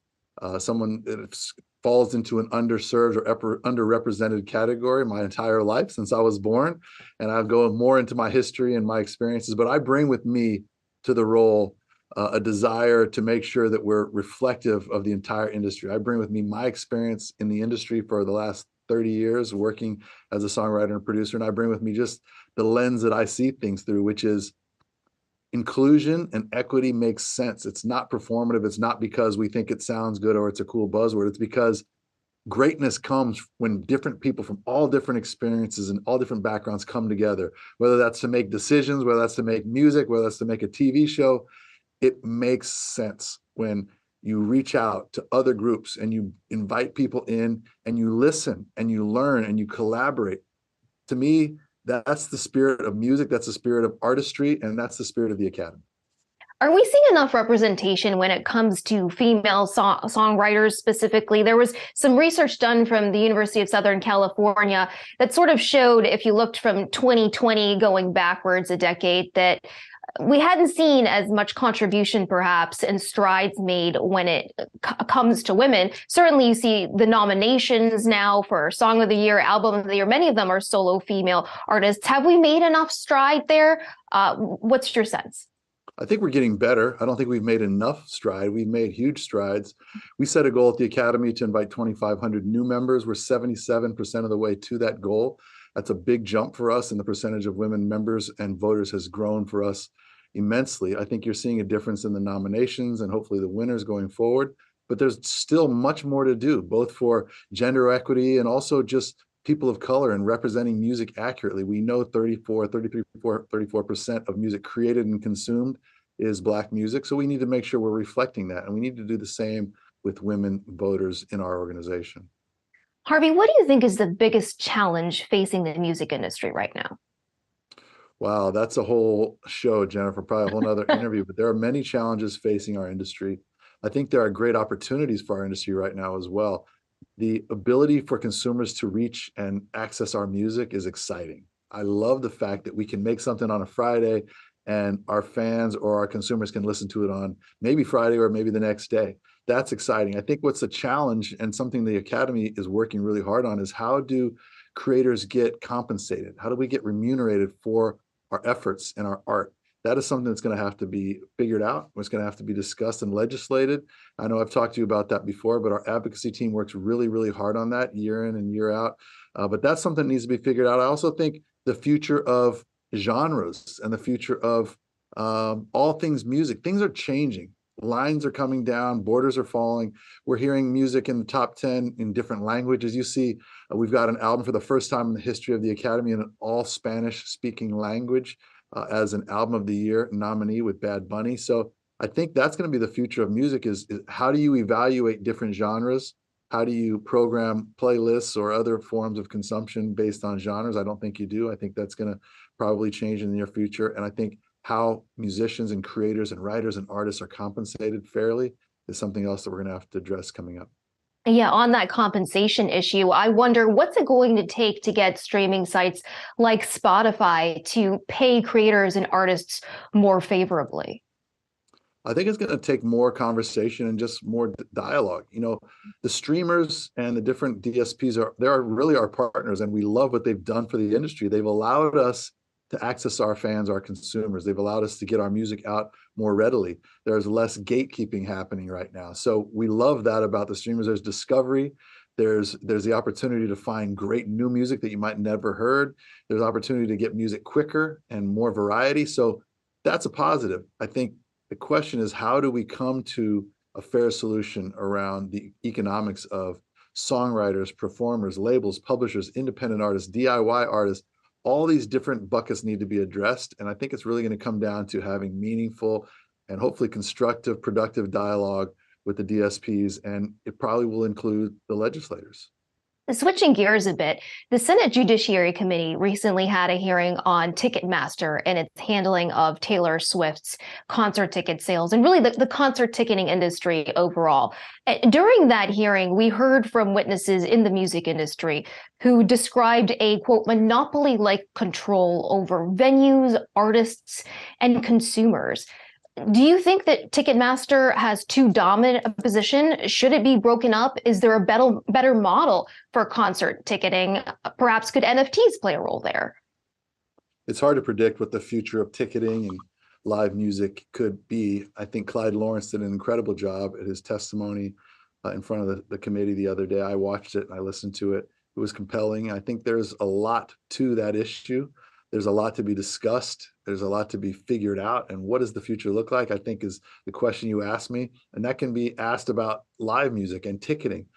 someone that falls into an underserved or underrepresented category my entire life since I was born. And I'll go more into my history and my experiences, but I bring with me to the role a desire to make sure that we're reflective of the entire industry. I bring with me my experience in the industry for the last 30 years working as a songwriter and producer, and I bring with me just the lens that I see things through, which is inclusion and equity makes sense. It's not performative. It's not because we think it sounds good or it's a cool buzzword. It's because greatness comes when different people from all different experiences and all different backgrounds come together, whether that's to make decisions, whether that's to make music, whether that's to make a TV show. It makes sense when you reach out to other groups and you invite people in and you listen and you learn and you collaborate. To me, that's the spirit of music, that's the spirit of artistry, and that's the spirit of the Academy. Are we seeing enough representation when it comes to female songwriters specifically? There was some research done from the University of Southern California that sort of showed, if you looked from 2020 going backwards a decade, that we hadn't seen as much contribution perhaps and strides made when it comes to women. Certainly you see the nominations now for Song of the Year, Album of the Year. Many of them are solo female artists. Have we made enough stride there? What's your sense? I think we're getting better. I don't think we've made enough stride. We've made huge strides. We set a goal at the Academy to invite 2,500 new members. We're 77% of the way to that goal. That's a big jump for us, and the percentage of women members and voters has grown for us immensely. I think you're seeing a difference in the nominations and hopefully the winners going forward, but there's still much more to do, both for gender equity and also just people of color and representing music accurately. We know 34% of music created and consumed is Black music, so we need to make sure we're reflecting that, and we need to do the same with women voters in our organization. Harvey, what do you think is the biggest challenge facing the music industry right now? Wow, that's a whole show, Jennifer, probably a whole nother interview, but there are many challenges facing our industry. I think there are great opportunities for our industry right now as well. The ability for consumers to reach and access our music is exciting. I love the fact that we can make something on a Friday and our fans or our consumers can listen to it on maybe Friday or maybe the next day. That's exciting. I think what's a challenge and something the Academy is working really hard on is how do creators get compensated? How do we get remunerated for our efforts and our art? That is something that's going to have to be figured out. It's going to have to be discussed and legislated. I know I've talked to you about that before, but our advocacy team works really, really hard on that year in and year out. But that's something that needs to be figured out. I also think the future of genres and the future of all things music, things are changing. Lines are coming down, borders are falling. We're hearing music in the top 10 in different languages. You see, we've got an album for the first time in the history of the Academy in an all Spanish speaking language as an album of the year nominee with Bad Bunny. So I think that's going to be the future of music is how do you evaluate different genres? How do you program playlists or other forms of consumption based on genres? I don't think you do. I think that's going to probably change in the near future. And I think how musicians and creators and writers and artists are compensated fairly is something else that we're going to have to address coming up. Yeah, on that compensation issue, I wonder what's it going to take to get streaming sites like Spotify to pay creators and artists more favorably? I think it's going to take more conversation and just more dialogue. You know, the streamers and the different DSPs are really our partners, and we love what they've done for the industry. They've allowed us to access our fans, our consumers. They've allowed us to get our music out more readily. There's less gatekeeping happening right now. So we love that about the streamers. There's discovery. There's the opportunity to find great new music that you might never heard. There's opportunity to get music quicker and more variety. So that's a positive. I think the question is, how do we come to a fair solution around the economics of songwriters, performers, labels, publishers, independent artists, DIY artists? All these different buckets need to be addressed. And I think it's really going to come down to having meaningful and hopefully constructive, productive dialogue with the DSPs. And it probably will include the legislators. Switching gears a bit, the Senate Judiciary Committee recently had a hearing on Ticketmaster and its handling of Taylor Swift's concert ticket sales and really the concert ticketing industry overall. During that hearing, we heard from witnesses in the music industry who described a, quote, monopoly-like control over venues, artists, and consumers. Do you think that Ticketmaster has too dominant a position? Should it be broken up? Is there a better model for concert ticketing? Perhaps could NFTs play a role there? It's hard to predict what the future of ticketing and live music could be. I think Clyde Lawrence did an incredible job at his testimony in front of the committee the other day. I watched it and I listened to it. It was compelling. I think there's a lot to that issue. There's a lot to be discussed. There's a lot to be figured out. And what does the future look like, I think, is the question you asked me. And that can be asked about live music and ticketing.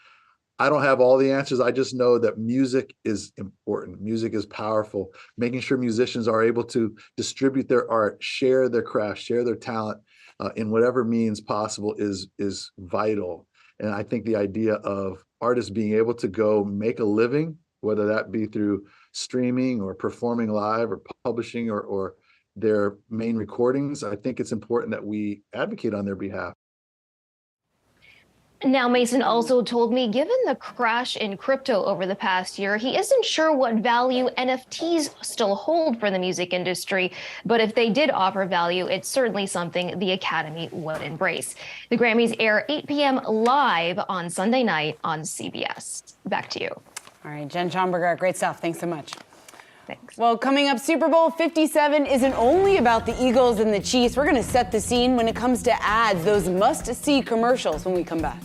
I don't have all the answers. I just know that music is important. Music is powerful. Making sure musicians are able to distribute their art, share their craft, share their talent in whatever means possible is vital. And I think the idea of artists being able to go make a living, whether that be through streaming or performing live or publishing or their main recordings, I think it's important that we advocate on their behalf. Now, Mason also told me, given the crash in crypto over the past year, he isn't sure what value NFTs still hold for the music industry. But if they did offer value, it's certainly something the Academy would embrace. The Grammys air 8 p.m. live on Sunday night on CBS. Back to you. All right, Jen Schomburger, great stuff. Thanks so much. Thanks. Well, coming up, Super Bowl 57 isn't only about the Eagles and the Chiefs. We're going to set the scene when it comes to ads, those must-see commercials when we come back.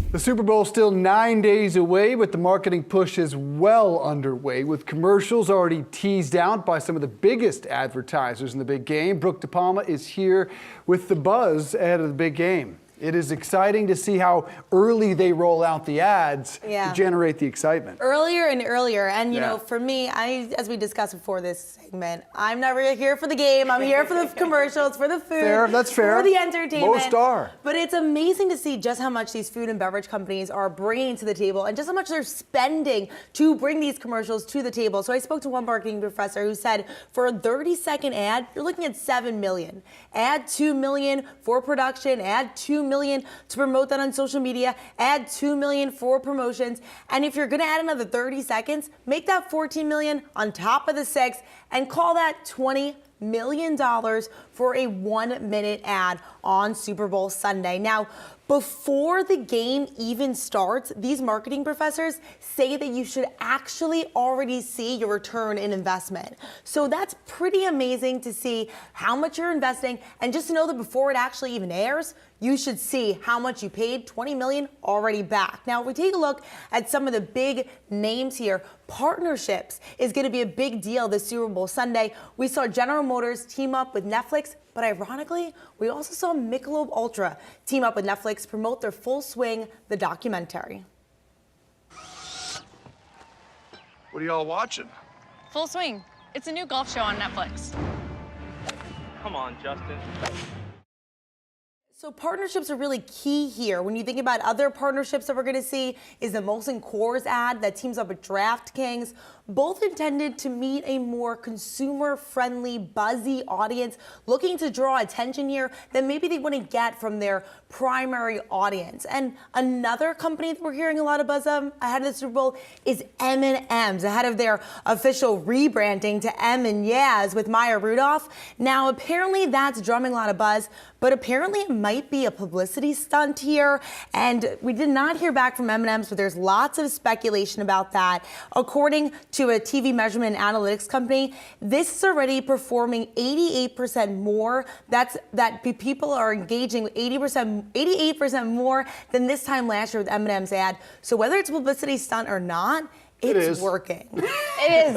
The Super Bowl is still 9 days away, but the marketing push is well underway with commercials already teased out by some of the biggest advertisers in the big game. Brooke DePalma is here with the buzz ahead of the big game. It is exciting to see how early they roll out the ads to generate the excitement. Earlier and earlier. And, you know, for me, as we discussed before this segment, I'm not really here for the game. I'm here for the commercials, for the food. Fair, that's fair. For the entertainment. Most are. But it's amazing to see just how much these food and beverage companies are bringing to the table and just how much they're spending to bring these commercials to the table. So I spoke to one marketing professor who said for a 30-second ad, you're looking at $7 million. Add $2 million for production, add $2 million to promote that on social media, add $2 million for promotions, and if you're going to add another 30 seconds, make that $14 million on top of the 6 and call that $20 million for a 1-minute ad on Super Bowl Sunday. Now, before the game even starts, these marketing professors say that you should actually already see your return in investment. So that's pretty amazing to see how much you're investing, and just to know that before it actually even airs, you should see how much you paid, $20 million already back. Now, if we take a look at some of the big names here, partnerships is going to be a big deal this Super Bowl Sunday. We saw General Motors team up with Netflix, but ironically, we also saw Michelob Ultra team up with Netflix, promote their Full Swing, the documentary. What are y'all watching? Full Swing. It's a new golf show on Netflix. Come on, Justin. So partnerships are really key here. When you think about other partnerships that we're going to see, is the Molson Coors ad that teams up with DraftKings, both intended to meet a more consumer-friendly, buzzy audience looking to draw attention here that maybe they wouldn't get from their primary audience. And another company that we're hearing a lot of buzz of ahead of the Super Bowl is M&M's, ahead of their official rebranding to M and Yaz with Maya Rudolph. Now, apparently that's drumming a lot of buzz, but apparently it might be a publicity stunt here. And we did not hear back from M&M's, but there's lots of speculation about that. According to a TV measurement and analytics company, this is already performing 88% more. That people are engaging with 88% more than this time last year with M&M's ad. So whether it's a publicity stunt or not, it's working. It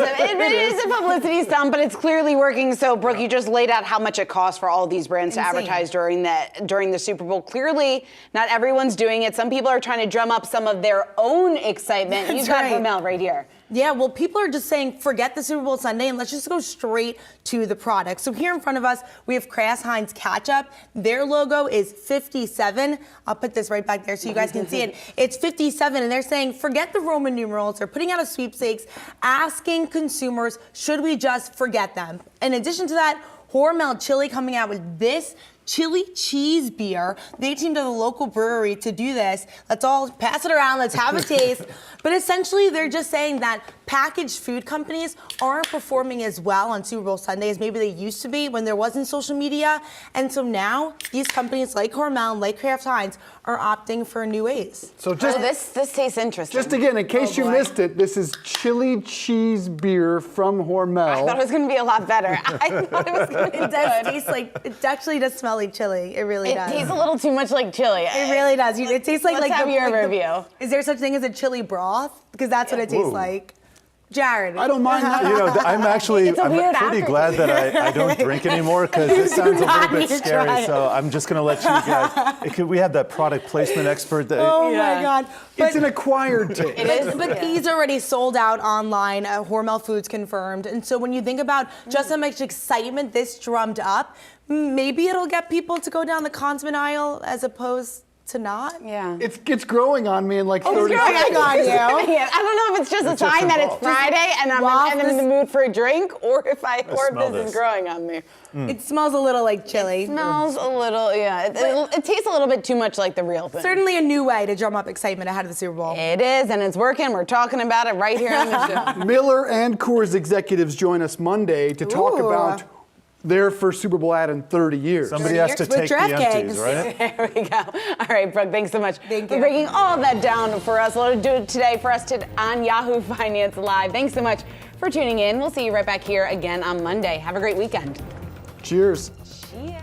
is a publicity stunt, but it's clearly working. So, Brooke, you just laid out how much it costs for all of these brands to advertise during the Super Bowl. Clearly, not everyone's doing it. Some people are trying to drum up some of their own excitement. You've got Hormel right here. Yeah, well, people are just saying, forget the Super Bowl Sunday and let's just go straight to the product. So here in front of us, we have Kraft Heinz Ketchup. Their logo is 57. I'll put this right back there so you guys can see it. It's 57, and they're saying, forget the Roman numerals. They're putting out a sweepstakes, asking consumers, should we just forget them? In addition to that, Hormel Chili coming out with this chili cheese beer. They teamed up with a local brewery to do this. Let's all pass it around. Let's have a taste. But essentially, they're just saying that packaged food companies aren't performing as well on Super Bowl Sunday as maybe they used to be when there wasn't social media. And so now these companies like Hormel and like Kraft Heinz are opting for new ways. So just this tastes interesting. Just again, in case you missed it, this is chili cheese beer from Hormel. I thought it was going to be a lot better. I thought it was going to be It does taste like, it actually does smell like chili. It really does. It tastes a little too much like chili. It really does. It tastes like Let's have your review. Is there such thing as a chili broth? Because that's what it tastes like. Jared. I don't mind that. You know, I'm pretty glad that I don't drink anymore because it sounds a little bit scary. So I'm just going to let you guys. We have that product placement expert. Oh my God. It's an acquired taste. It is. But these already sold out online. Hormel Foods confirmed. And so when you think about just how much excitement this drummed up, maybe it'll get people to go down the condiment aisle as opposed to not. Yeah. It's growing on me in like 30 seconds. I don't know if it's just a sign that it's Friday and I'm in the mood for a drink, or if this is growing on me. It smells a little like chili. It smells a little, yeah. It tastes a little bit too much like the real thing. Certainly a new way to drum up excitement ahead of the Super Bowl. It is, and it's working. We're talking about it right here on the show. Miller and Coors executives join us Monday to talk about their first Super Bowl ad in 30 years. Somebody has to take the empties, right? There we go. All right, Brooke, thanks so much for breaking all of that down for us. We'll do it today for us on Yahoo Finance Live. Thanks so much for tuning in. We'll see you right back here again on Monday. Have a great weekend. Cheers. Cheers.